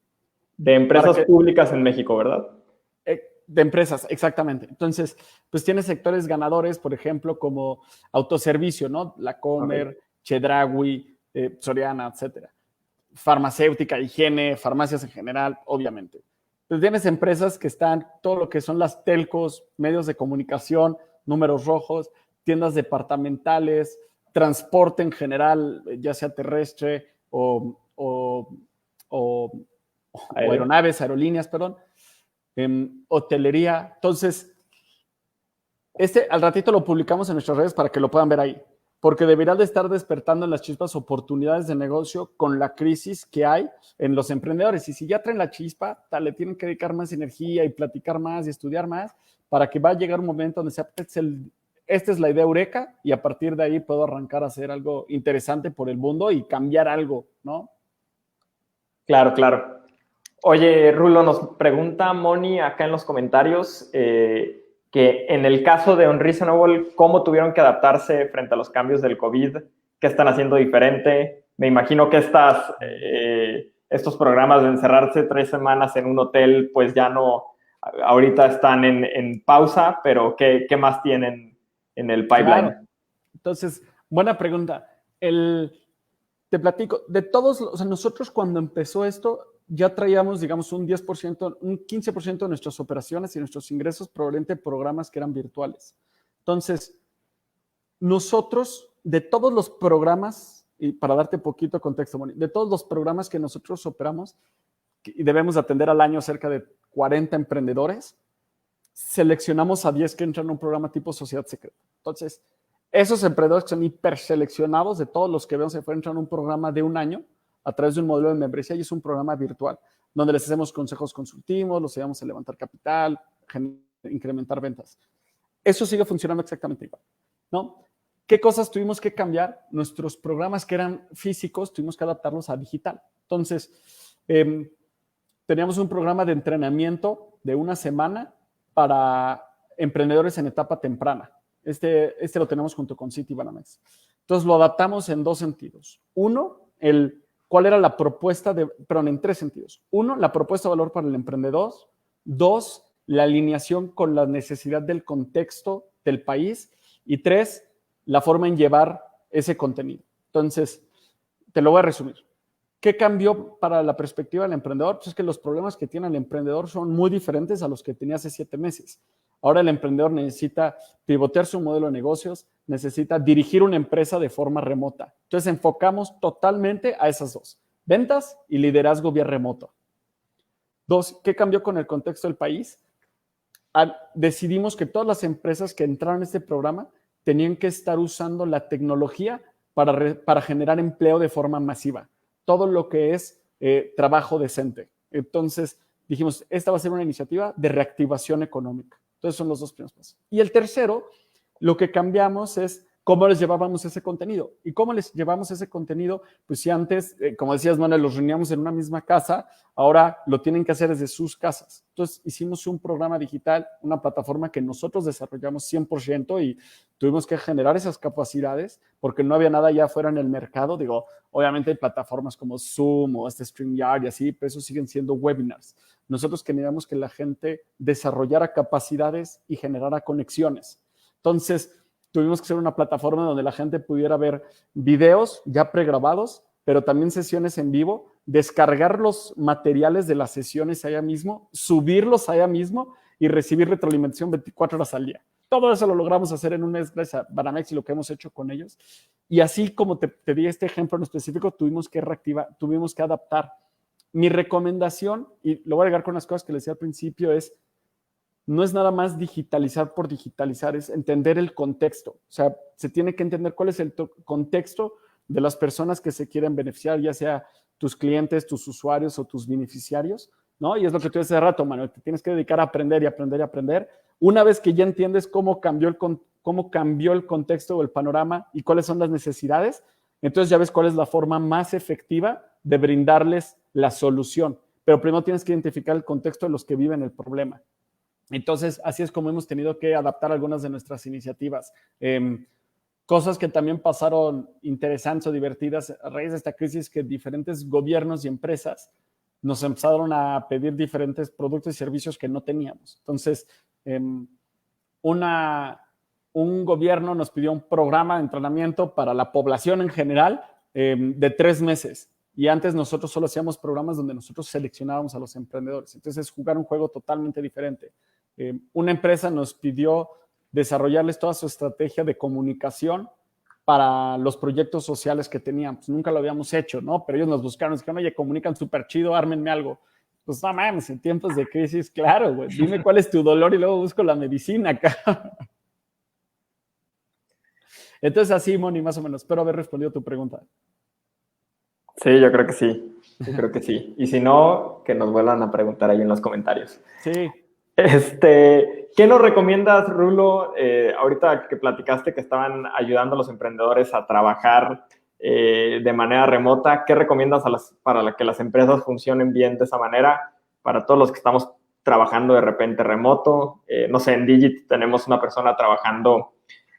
De empresas públicas en México, ¿verdad? De empresas, exactamente. Entonces, pues tienes sectores ganadores, por ejemplo, como autoservicio, ¿no? La Comer, Ok. Chedraui, Soriana, etcétera. Farmacéutica, higiene, farmacias en general, obviamente. Entonces tienes empresas que están, todo lo que son las telcos, medios de comunicación, números rojos, tiendas departamentales, transporte en general, ya sea terrestre o Aéreo. aeronaves, aerolíneas, perdón, hotelería. Entonces, al ratito lo publicamos en nuestras redes para que lo puedan ver ahí, porque deberá de estar despertando en las chispas oportunidades de negocio con la crisis que hay en los emprendedores. Y si ya traen la chispa, le tienen que dedicar más energía y platicar más y estudiar más para que va a llegar un momento donde sea, esta es la idea eureka y a partir de ahí puedo arrancar a hacer algo interesante por el mundo y cambiar algo, ¿no? Claro, claro. Oye, Rulo, nos pregunta Moni acá en los comentarios que en el caso de Unreasonable, ¿cómo tuvieron que adaptarse frente a los cambios del COVID? ¿Qué están haciendo diferente? Me imagino que estos programas de encerrarse 3 semanas en un hotel, pues ya no, ahorita están en pausa, pero ¿qué más tienen en el pipeline? Claro. Entonces, buena pregunta. Te platico, de todos, o sea, nosotros cuando empezó esto, ya traíamos, digamos, un 10%, un 15% de nuestras operaciones y nuestros ingresos provenientes de programas que eran virtuales. Entonces, nosotros, de todos los programas, y para darte poquito contexto, Moni, de todos los programas que nosotros operamos, y debemos atender al año cerca de 40 emprendedores, seleccionamos a 10 que entran a un programa tipo Sociedad Secreta. Entonces, esos emprendedores que son hiperseleccionados de todos los que vemos se entran a un programa de un año a través de un modelo de membresía y es un programa virtual donde les hacemos consejos consultivos, los ayudamos a levantar capital, incrementar ventas. Eso sigue funcionando exactamente igual, ¿no? ¿Qué cosas tuvimos que cambiar? Nuestros programas que eran físicos tuvimos que adaptarlos a digital. Entonces, teníamos un programa de entrenamiento de una semana para emprendedores en etapa temprana. Este lo tenemos junto con Citibanamex. Entonces lo adaptamos en 2 sentidos. Uno, cuál era la propuesta en 3 sentidos. Uno, la propuesta de valor para el emprendedor. 2, la alineación con la necesidad del contexto del país. Y 3, la forma en llevar ese contenido. Entonces, te lo voy a resumir. ¿Qué cambió para la perspectiva del emprendedor? Pues es que los problemas que tiene el emprendedor son muy diferentes a los que tenía hace 7 meses. Ahora el emprendedor necesita pivotear su modelo de negocios, necesita dirigir una empresa de forma remota. Entonces enfocamos totalmente a esas 2, ventas y liderazgo vía remoto. 2, ¿qué cambió con el contexto del país? Decidimos que todas las empresas que entraron en este programa tenían que estar usando la tecnología para generar empleo de forma masiva. Todo lo que es trabajo decente. Entonces dijimos, esta va a ser una iniciativa de reactivación económica. Entonces son los 2 primeros pasos. Y el tercero, lo que cambiamos es cómo les llevábamos ese contenido. ¿Y cómo les llevamos ese contenido? Pues si antes, como decías, Manuel, los reuníamos en una misma casa, ahora lo tienen que hacer desde sus casas. Entonces hicimos un programa digital, una plataforma que nosotros desarrollamos 100% y tuvimos que generar esas capacidades porque no había nada ya afuera en el mercado. Digo, obviamente hay plataformas como Zoom o StreamYard y así, pero eso siguen siendo webinars. Nosotros queríamos que la gente desarrollara capacidades y generara conexiones. Entonces, tuvimos que hacer una plataforma donde la gente pudiera ver videos ya pregrabados, pero también sesiones en vivo, descargar los materiales de las sesiones allá mismo, subirlos allá mismo y recibir retroalimentación 24 horas al día. Todo eso lo logramos hacer en un mes gracias a Banamex y lo que hemos hecho con ellos. Y así como te di este ejemplo en específico, tuvimos que adaptar. Mi recomendación, y lo voy a agregar con las cosas que les decía al principio, no es nada más digitalizar por digitalizar, es entender el contexto. O sea, se tiene que entender cuál es el contexto de las personas que se quieren beneficiar, ya sea tus clientes, tus usuarios o tus beneficiarios, ¿no? Y es lo que tú decías hace rato, Manuel, te tienes que dedicar a aprender y aprender y aprender. Una vez que ya entiendes cómo cambió el contexto o el panorama y cuáles son las necesidades, entonces ya ves cuál es la forma más efectiva de brindarles la solución. Pero primero tienes que identificar el contexto de los que viven el problema. Entonces, así es como hemos tenido que adaptar algunas de nuestras iniciativas. Cosas que también pasaron interesantes o divertidas a raíz de esta crisis, que diferentes gobiernos y empresas nos empezaron a pedir diferentes productos y servicios que no teníamos. Entonces, un gobierno nos pidió un programa de entrenamiento para la población en general de 3 meses. Y antes nosotros solo hacíamos programas donde nosotros seleccionábamos a los emprendedores. Entonces, es jugar un juego totalmente diferente. Una empresa nos pidió desarrollarles toda su estrategia de comunicación para los proyectos sociales que teníamos. Nunca lo habíamos hecho, ¿no? Pero ellos nos buscaron, dijeron, oye, comunican súper chido, ármenme algo. Pues no mames, en tiempos de crisis, claro, güey, dime cuál es tu dolor y luego busco la medicina acá. Entonces así, Moni, más o menos. Espero haber respondido a tu pregunta. Sí, yo creo que sí. Yo creo que sí. Y si no, que nos vuelvan a preguntar ahí en los comentarios. Sí. ¿Qué nos recomiendas, Rulo? Ahorita que platicaste que estaban ayudando a los emprendedores a trabajar de manera remota, ¿qué recomiendas para que las empresas funcionen bien de esa manera? Para todos los que estamos trabajando de repente remoto, no sé, en Digit tenemos una persona trabajando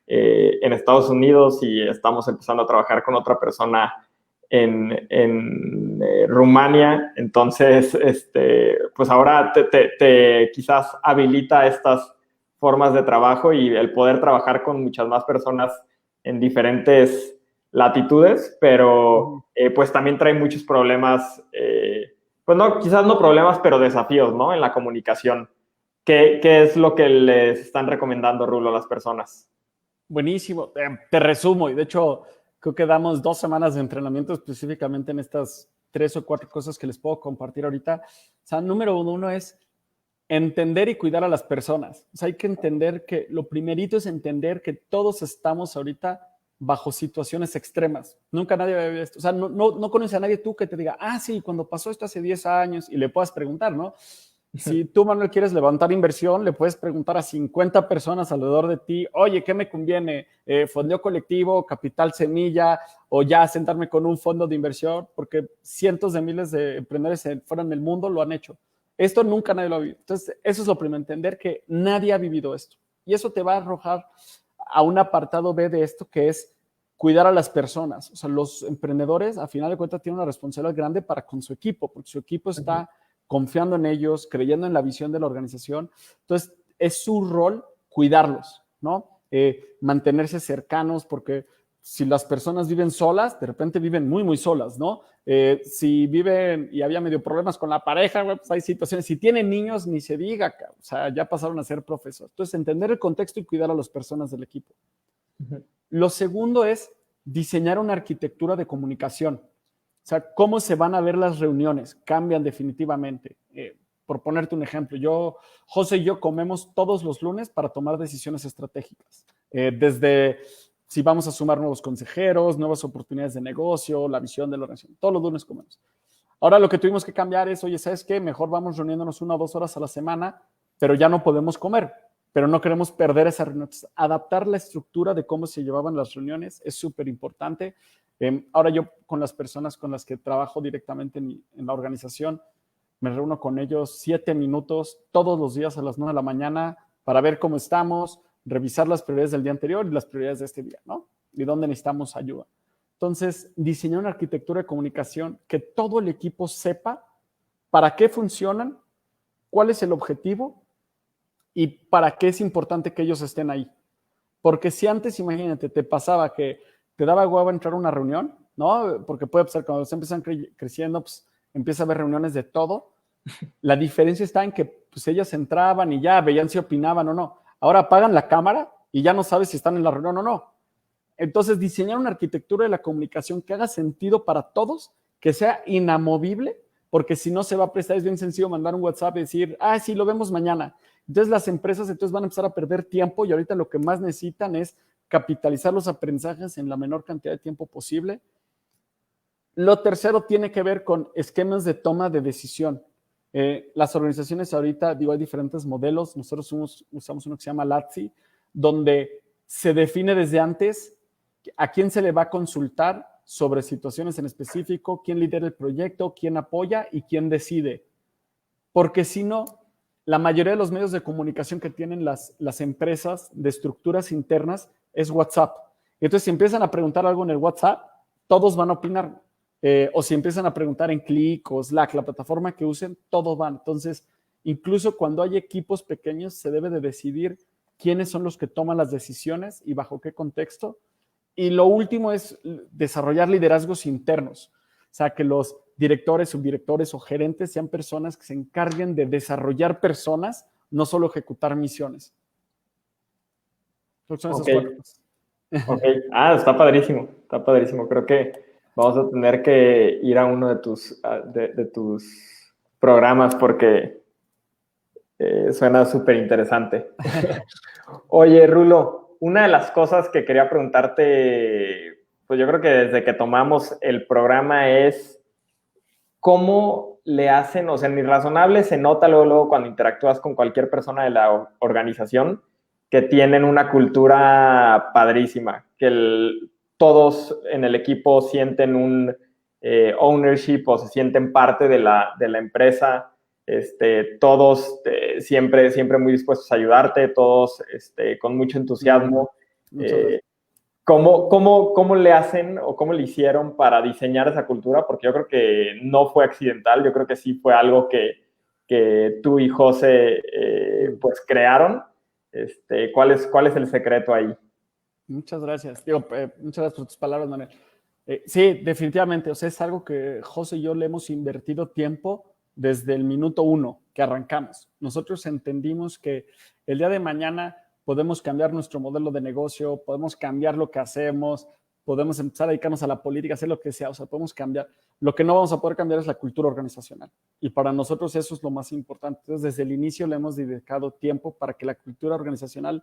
en Estados Unidos y estamos empezando a trabajar con otra persona en Rumania. Entonces, pues ahora te quizás habilita estas formas de trabajo y el poder trabajar con muchas más personas en diferentes latitudes, pero pues también trae muchos problemas, pues no, quizás no problemas, pero desafíos, ¿no? En la comunicación. ¿Qué es lo que les están recomendando, Rulo, a las personas? Buenísimo. Te resumo, y de hecho creo que damos 2 semanas de entrenamiento específicamente en estas 3 o 4 cosas que les puedo compartir ahorita. O sea, número uno es entender y cuidar a las personas. O sea, hay que entender que lo primerito es entender que todos estamos ahorita bajo situaciones extremas. Nunca nadie había visto esto. O sea, no conoce a nadie tú que te diga, sí, cuando pasó esto hace 10 años, y le puedas preguntar, ¿no? Si tú, Manuel, quieres levantar inversión, le puedes preguntar a 50 personas alrededor de ti, oye, ¿qué me conviene? ¿Fondeo colectivo, capital semilla o ya sentarme con un fondo de inversión? Porque cientos de miles de emprendedores fuera del mundo lo han hecho. Esto nunca nadie lo ha vivido. Entonces, eso es lo primero, entender que nadie ha vivido esto. Y eso te va a arrojar a un apartado B de esto, que es cuidar a las personas. O sea, los emprendedores, a final de cuentas, tienen una responsabilidad grande para con su equipo, porque su equipo está confiando en ellos, creyendo en la visión de la organización. Entonces, es su rol cuidarlos, ¿no? Mantenerse cercanos, porque si las personas viven solas, de repente viven muy, muy solas, ¿no? Si viven y había medio problemas con la pareja, pues hay situaciones. Si tienen niños, ni se diga, o sea, ya pasaron a ser profesores. Entonces, entender el contexto y cuidar a las personas del equipo. Lo segundo es diseñar una arquitectura de comunicación. O sea, ¿cómo se van a ver las reuniones? Cambian definitivamente. Por ponerte un ejemplo, José y yo comemos todos los lunes para tomar decisiones estratégicas. Desde si vamos a sumar nuevos consejeros, nuevas oportunidades de negocio, la visión de la organización. Todos los lunes comemos. Ahora lo que tuvimos que cambiar es, oye, ¿sabes qué? Mejor vamos reuniéndonos 1 o 2 horas a la semana, pero ya no podemos comer. Pero no queremos perder esa reunión. Entonces, adaptar la estructura de cómo se llevaban las reuniones es súper importante. Ahora yo con las personas con las que trabajo directamente en la organización, me reúno con ellos 7 minutos todos los días a las 9 de la mañana para ver cómo estamos, revisar las prioridades del día anterior y las prioridades de este día, ¿no? Y dónde necesitamos ayuda. Entonces, diseñar una arquitectura de comunicación que todo el equipo sepa para qué funcionan, cuál es el objetivo y para qué es importante que ellos estén ahí. Porque si antes, imagínate, te pasaba que te daba hueva entrar a una reunión, ¿no? Porque puede pasar cuando se empiezan creciendo, pues empieza a haber reuniones de todo. La diferencia está en que pues ellas entraban y ya veían si opinaban o no. Ahora apagan la cámara y ya no sabes si están en la reunión o no. Entonces, diseñar una arquitectura de la comunicación que haga sentido para todos, que sea inamovible, porque si no se va a prestar, es bien sencillo mandar un WhatsApp y decir, sí, lo vemos mañana. Entonces, las empresas van a empezar a perder tiempo y ahorita lo que más necesitan es capitalizar los aprendizajes en la menor cantidad de tiempo posible. Lo tercero tiene que ver con esquemas de toma de decisión. Las organizaciones ahorita, hay diferentes modelos. Nosotros usamos uno que se llama LATSI, donde se define desde antes a quién se le va a consultar sobre situaciones en específico, quién lidera el proyecto, quién apoya y quién decide. Porque si no, la mayoría de los medios de comunicación que tienen las empresas de estructuras internas es WhatsApp. Entonces, si empiezan a preguntar algo en el WhatsApp, todos van a opinar. o si empiezan a preguntar en Click o Slack, la plataforma que usen, todo van. Entonces, incluso cuando hay equipos pequeños, se debe de decidir quiénes son los que toman las decisiones y bajo qué contexto. Y lo último es desarrollar liderazgos internos. O sea, que los directores, subdirectores o gerentes sean personas que se encarguen de desarrollar personas, no solo ejecutar misiones. Son esas cuatro cosas. Ok. Está padrísimo. Está padrísimo. Creo que vamos a tener que ir a uno de tus programas porque suena súper interesante. Oye, Rulo, una de las cosas que quería preguntarte, pues yo creo que desde que tomamos el programa es cómo le hacen, o sea, en Irrazonable se nota luego cuando interactúas con cualquier persona de la organización que tienen una cultura padrísima, que todos en el equipo sienten un ownership o se sienten parte de la empresa. Todos siempre muy dispuestos a ayudarte, todos con mucho entusiasmo. ¿Cómo le hacen o cómo le hicieron para diseñar esa cultura? Porque yo creo que no fue accidental, yo creo que sí fue algo que tú y José pues crearon. ¿Cuál es el secreto ahí? Muchas gracias. Muchas gracias por tus palabras, Manuel. Sí, definitivamente. O sea, es algo que José y yo le hemos invertido tiempo desde el minuto 1 que arrancamos. Nosotros entendimos que el día de mañana podemos cambiar nuestro modelo de negocio, podemos cambiar lo que hacemos, podemos empezar a dedicarnos a la política, hacer lo que sea, o sea, podemos cambiar. Lo que no vamos a poder cambiar es la cultura organizacional. Y para nosotros eso es lo más importante. Entonces, desde el inicio le hemos dedicado tiempo para que la cultura organizacional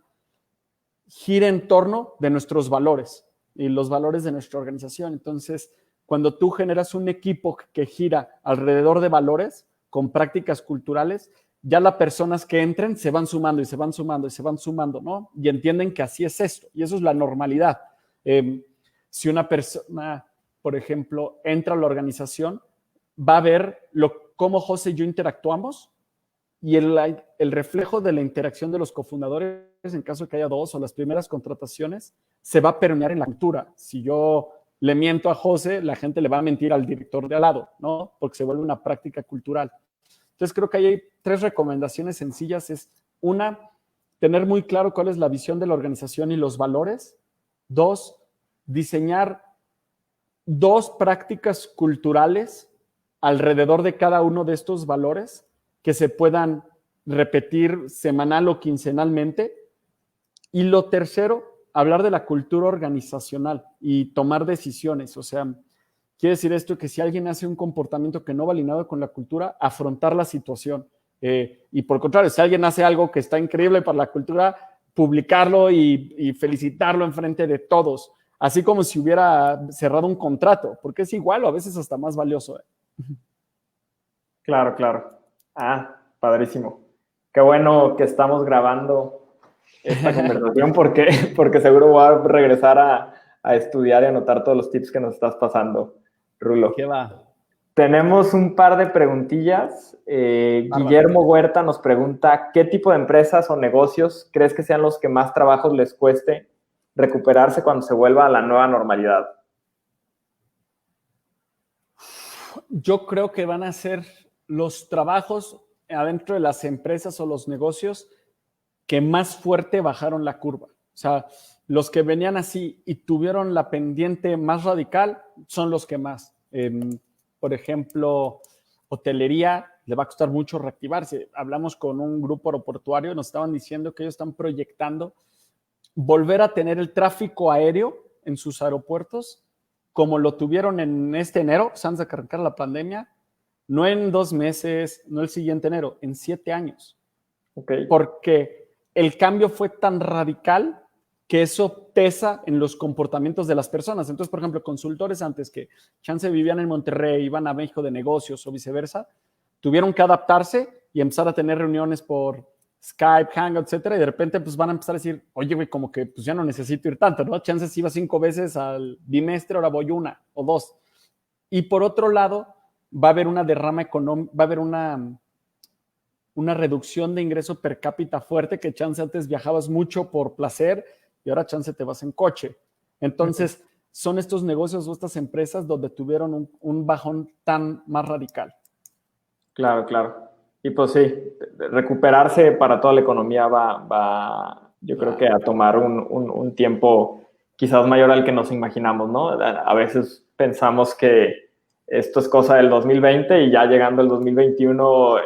gire en torno de nuestros valores y los valores de nuestra organización. Entonces, cuando tú generas un equipo que gira alrededor de valores con prácticas culturales, ya las personas que entren se van sumando y se van sumando y se van sumando, ¿no? Y entienden que así es esto, y eso es la normalidad. Si una persona, por ejemplo, entra a la organización, va a ver cómo José y yo interactuamos y el reflejo de la interacción de los cofundadores, en caso de que haya dos o las primeras contrataciones, se va a permear en la cultura. Si yo le miento a José, la gente le va a mentir al director de al lado, ¿no? Porque se vuelve una práctica cultural. Entonces, creo que ahí hay 3 recomendaciones sencillas. Es, una, tener muy claro cuál es la visión de la organización y los valores. 2, diseñar 2 prácticas culturales alrededor de cada uno de estos valores que se puedan repetir semanal o quincenalmente. Y lo tercero, hablar de la cultura organizacional y tomar decisiones. O sea, quiere decir esto que si alguien hace un comportamiento que no va alineado con la cultura, afrontar la situación. Y por contrario, si alguien hace algo que está increíble para la cultura, publicarlo y felicitarlo en frente de todos, así como si hubiera cerrado un contrato, porque es igual o a veces hasta más valioso. Claro, claro. Padrísimo. Qué bueno que estamos grabando esta conversación porque seguro voy a regresar a estudiar y anotar todos los tips que nos estás pasando, Rulo. ¿Qué va? Tenemos un par de preguntillas. Guillermo Huerta nos pregunta, ¿qué tipo de empresas o negocios crees que sean los que más trabajos les cueste recuperarse cuando se vuelva a la nueva normalidad? Yo creo que van a ser los trabajos adentro de las empresas o los negocios que más fuerte bajaron la curva. O sea, los que venían así y tuvieron la pendiente más radical son los que más. Por ejemplo, hotelería le va a costar mucho reactivarse. Hablamos con un grupo aeroportuario, nos estaban diciendo que ellos están proyectando volver a tener el tráfico aéreo en sus aeropuertos como lo tuvieron en este enero, antes de arrancar la pandemia, no en 2 meses, no el siguiente enero, en 7 años. Okay. Porque el cambio fue tan radical que eso pesa en los comportamientos de las personas. Entonces, por ejemplo, consultores antes que chance vivían en Monterrey, iban a México de negocios o viceversa, tuvieron que adaptarse y empezar a tener reuniones por Skype, Hangout, etcétera, y de repente pues van a empezar a decir, oye, güey, como que pues ya no necesito ir tanto, ¿no? Chances iba 5 veces al bimestre, ahora voy 1 o 2. Y por otro lado, va a haber una derrama económica, va a haber una reducción de ingreso per cápita fuerte, que chance antes viajabas mucho por placer y ahora chance te vas en coche. Entonces, son estos negocios o estas empresas donde tuvieron un bajón tan más radical. Claro, claro. Y pues sí, recuperarse para toda la economía yo creo que a tomar un tiempo quizás mayor al que nos imaginamos, ¿no? A veces pensamos que esto es cosa del 2020 y ya llegando el 2021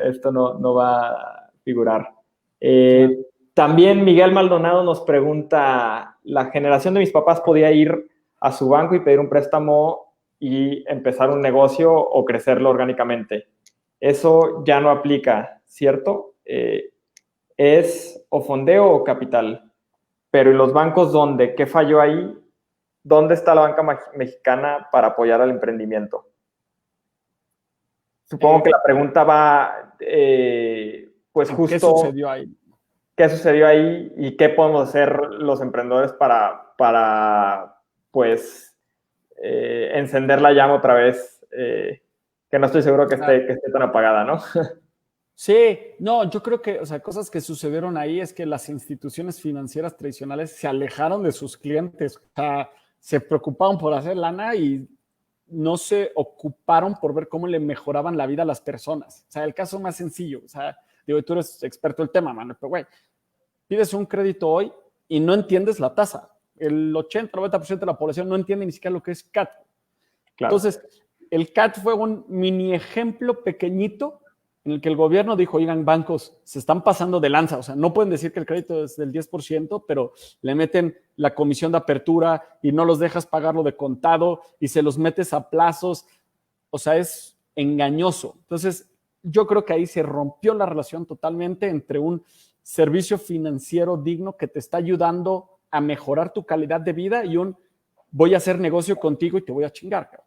esto no va a figurar. Claro. También Miguel Maldonado nos pregunta, ¿la generación de mis papás podía ir a su banco y pedir un préstamo y empezar un negocio o crecerlo orgánicamente? Eso ya no aplica, ¿cierto? Es o fondeo o capital. Pero ¿y los bancos dónde? ¿Qué falló ahí? ¿Dónde está la banca mexicana para apoyar al emprendimiento? Supongo que la pregunta va, pues justo, ¿qué sucedió ahí? ¿qué sucedió ahí y qué podemos hacer los emprendedores para pues, encender la llama otra vez? Que no estoy seguro que esté tan apagada, ¿no? Sí, no, yo creo que, o sea, cosas que sucedieron ahí es que las instituciones financieras tradicionales se alejaron de sus clientes, o sea, se preocupaban por hacer lana y no se ocuparon por ver cómo le mejoraban la vida a las personas. O sea, el caso más sencillo, o sea, digo, tú eres experto en el tema, Manuel, pero güey, pides un crédito hoy y no entiendes la tasa. El 80-90% de la población no entiende ni siquiera lo que es CAT. Claro. Entonces, el CAT fue un mini ejemplo pequeñito en el que el gobierno dijo, oigan, bancos, se están pasando de lanza, o sea, no pueden decir que el crédito es del 10%, pero le meten la comisión de apertura y no los dejas pagarlo de contado y se los metes a plazos, o sea, es engañoso. Entonces, yo creo que ahí se rompió la relación totalmente entre un servicio financiero digno que te está ayudando a mejorar tu calidad de vida y un voy a hacer negocio contigo y te voy a chingar, cabrón.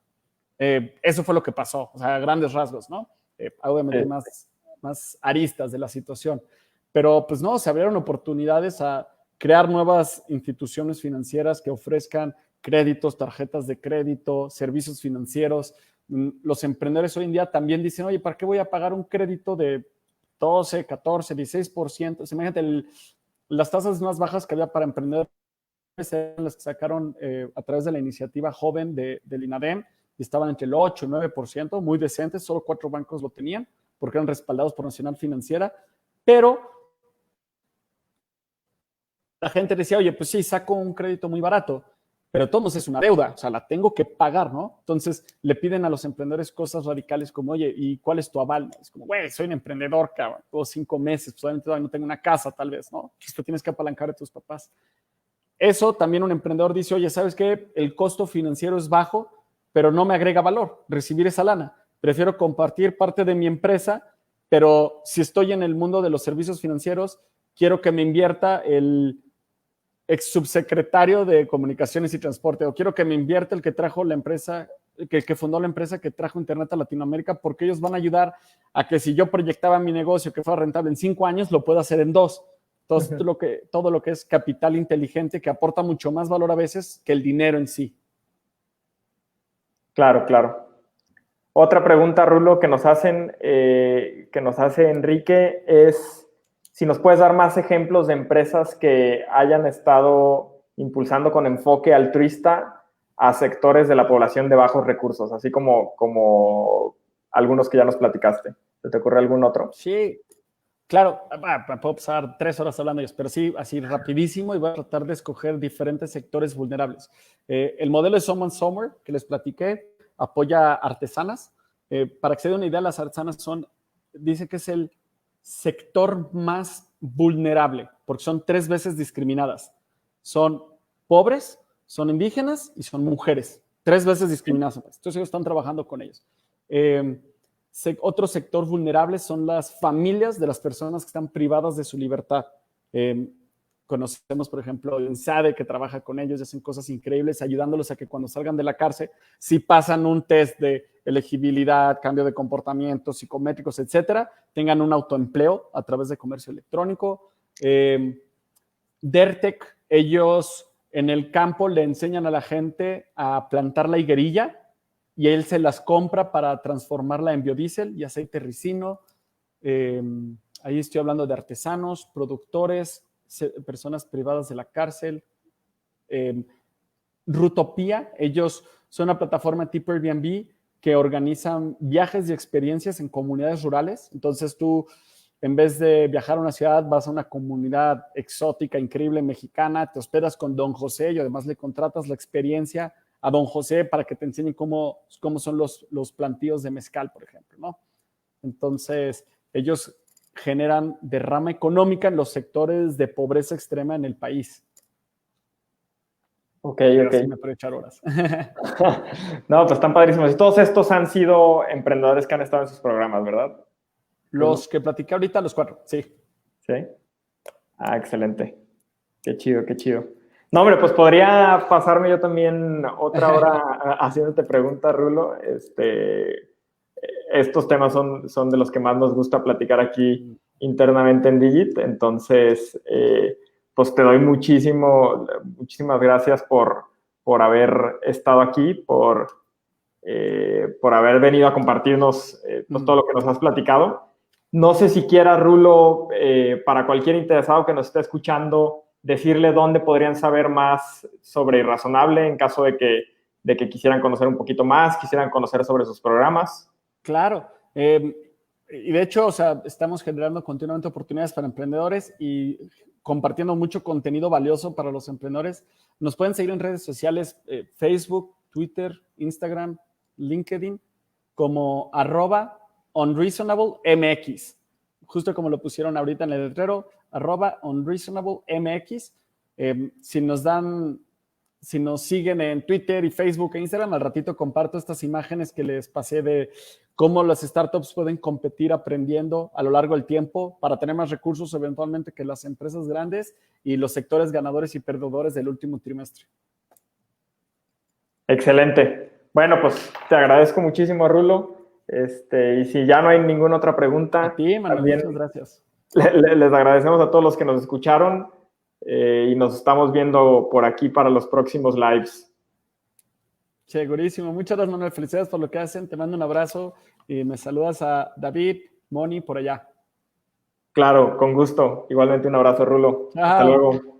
Eso fue lo que pasó, o sea, a grandes rasgos, ¿no? Obviamente más aristas de la situación. Pero pues no, se abrieron oportunidades a crear nuevas instituciones financieras que ofrezcan créditos, tarjetas de crédito, servicios financieros. Los emprendedores hoy en día también dicen, oye, ¿para qué voy a pagar un crédito de 12, 14, 16%? Imagínate, las tasas más bajas que había para emprendedores eran las que sacaron a través de la iniciativa joven del INADEM, estaban entre el 8 y 9%, muy decentes, solo 4 bancos lo tenían, porque eran respaldados por Nacional Financiera, pero la gente decía, oye, pues sí, saco un crédito muy barato, pero todos es una deuda, o sea, la tengo que pagar, ¿no? Entonces le piden a los emprendedores cosas radicales como, oye, ¿y cuál es tu aval? Es como, güey, soy un emprendedor, cabrón, tengo 5 meses, pues todavía no tengo una casa, tal vez, ¿no? Entonces te tienes que apalancar de tus papás. Eso también un emprendedor dice, oye, ¿sabes qué? El costo financiero es bajo, pero no me agrega valor recibir esa lana. Prefiero compartir parte de mi empresa, pero si estoy en el mundo de los servicios financieros, quiero que me invierta el ex subsecretario de Comunicaciones y Transporte, o quiero que me invierta el que trajo la empresa, que fundó la empresa que trajo Internet a Latinoamérica, porque ellos van a ayudar a que si yo proyectaba mi negocio que fuera rentable en 5 años, lo pueda hacer en 2. Entonces, todo lo que es capital inteligente que aporta mucho más valor a veces que el dinero en sí. Claro, claro. Otra pregunta, Rulo, que nos hace Enrique es si nos puedes dar más ejemplos de empresas que hayan estado impulsando con enfoque altruista a sectores de la población de bajos recursos, así como algunos que ya nos platicaste. ¿Se te ocurre algún otro? Sí, claro, puedo pasar 3 horas hablando de ellos, pero sí, así rapidísimo y voy a tratar de escoger diferentes sectores vulnerables. El modelo de Someone Somewhere, que les platiqué, apoya artesanas. Para que se dé una idea, las artesanas dice que es el sector más vulnerable, porque son 3 veces discriminadas. Son pobres, son indígenas y son mujeres. 3 veces discriminadas. Entonces ellos están trabajando con ellos. Otro sector vulnerable son las familias de las personas que están privadas de su libertad. Conocemos, por ejemplo, INSADE, que trabaja con ellos y hacen cosas increíbles, ayudándolos a que cuando salgan de la cárcel, si pasan un test de elegibilidad, cambio de comportamiento, psicométricos, etcétera, tengan un autoempleo a través de comercio electrónico. DERTEC, ellos en el campo le enseñan a la gente a plantar la higuerilla y él se las compra para transformarla en biodiesel y aceite ricino. Ahí estoy hablando de artesanos, productores, personas privadas de la cárcel. Rutopía. Ellos son una plataforma tipo Airbnb que organizan viajes y experiencias en comunidades rurales. Entonces tú, en vez de viajar a una ciudad, vas a una comunidad exótica, increíble, mexicana, te hospedas con Don José y además le contratas la experiencia a Don José para que te enseñe cómo son los plantíos de mezcal, por ejemplo, ¿no? Entonces, ellos generan derrama económica en los sectores de pobreza extrema en el país. Ok, Pero ok. sí me puedo echar horas. No, pues están padrísimos. Y todos estos han sido emprendedores que han estado en sus programas, ¿verdad? Los que platiqué ahorita, los 4, sí. Sí. Ah, excelente. Qué chido, qué chido. No, hombre, pues podría pasarme yo también otra hora haciéndote preguntas, Rulo. Estos temas son de los que más nos gusta platicar aquí internamente en Digit. Entonces, pues te doy muchísimas gracias por haber estado aquí, por haber venido a compartirnos pues, todo lo que nos has platicado. No sé si quiera, Rulo, para cualquier interesado que nos esté escuchando, decirle dónde podrían saber más sobre Irrazonable en caso de que quisieran conocer un poquito más, quisieran conocer sobre sus programas. Claro. Y de hecho, o sea, estamos generando continuamente oportunidades para emprendedores y compartiendo mucho contenido valioso para los emprendedores. Nos pueden seguir en redes sociales, Facebook, Twitter, Instagram, LinkedIn, como @unreasonablemx. Justo como lo pusieron ahorita en el letrero, @unreasonablemx. Si nos siguen en Twitter y Facebook e Instagram, al ratito comparto estas imágenes que les pasé de cómo las startups pueden competir aprendiendo a lo largo del tiempo para tener más recursos eventualmente que las empresas grandes y los sectores ganadores y perdedores del último trimestre. Excelente. Bueno, pues te agradezco muchísimo, Rulo. Y si ya no hay ninguna otra pregunta, A ti, Manuel, muchas gracias. Les agradecemos a todos los que nos escucharon y nos estamos viendo por aquí para los próximos lives. Segurísimo. Muchas gracias, Manuel. Felicidades por lo que hacen. Te mando un abrazo y me saludas a David, Moni, por allá. Claro, con gusto. Igualmente un abrazo, Rulo. Chao. Hasta luego.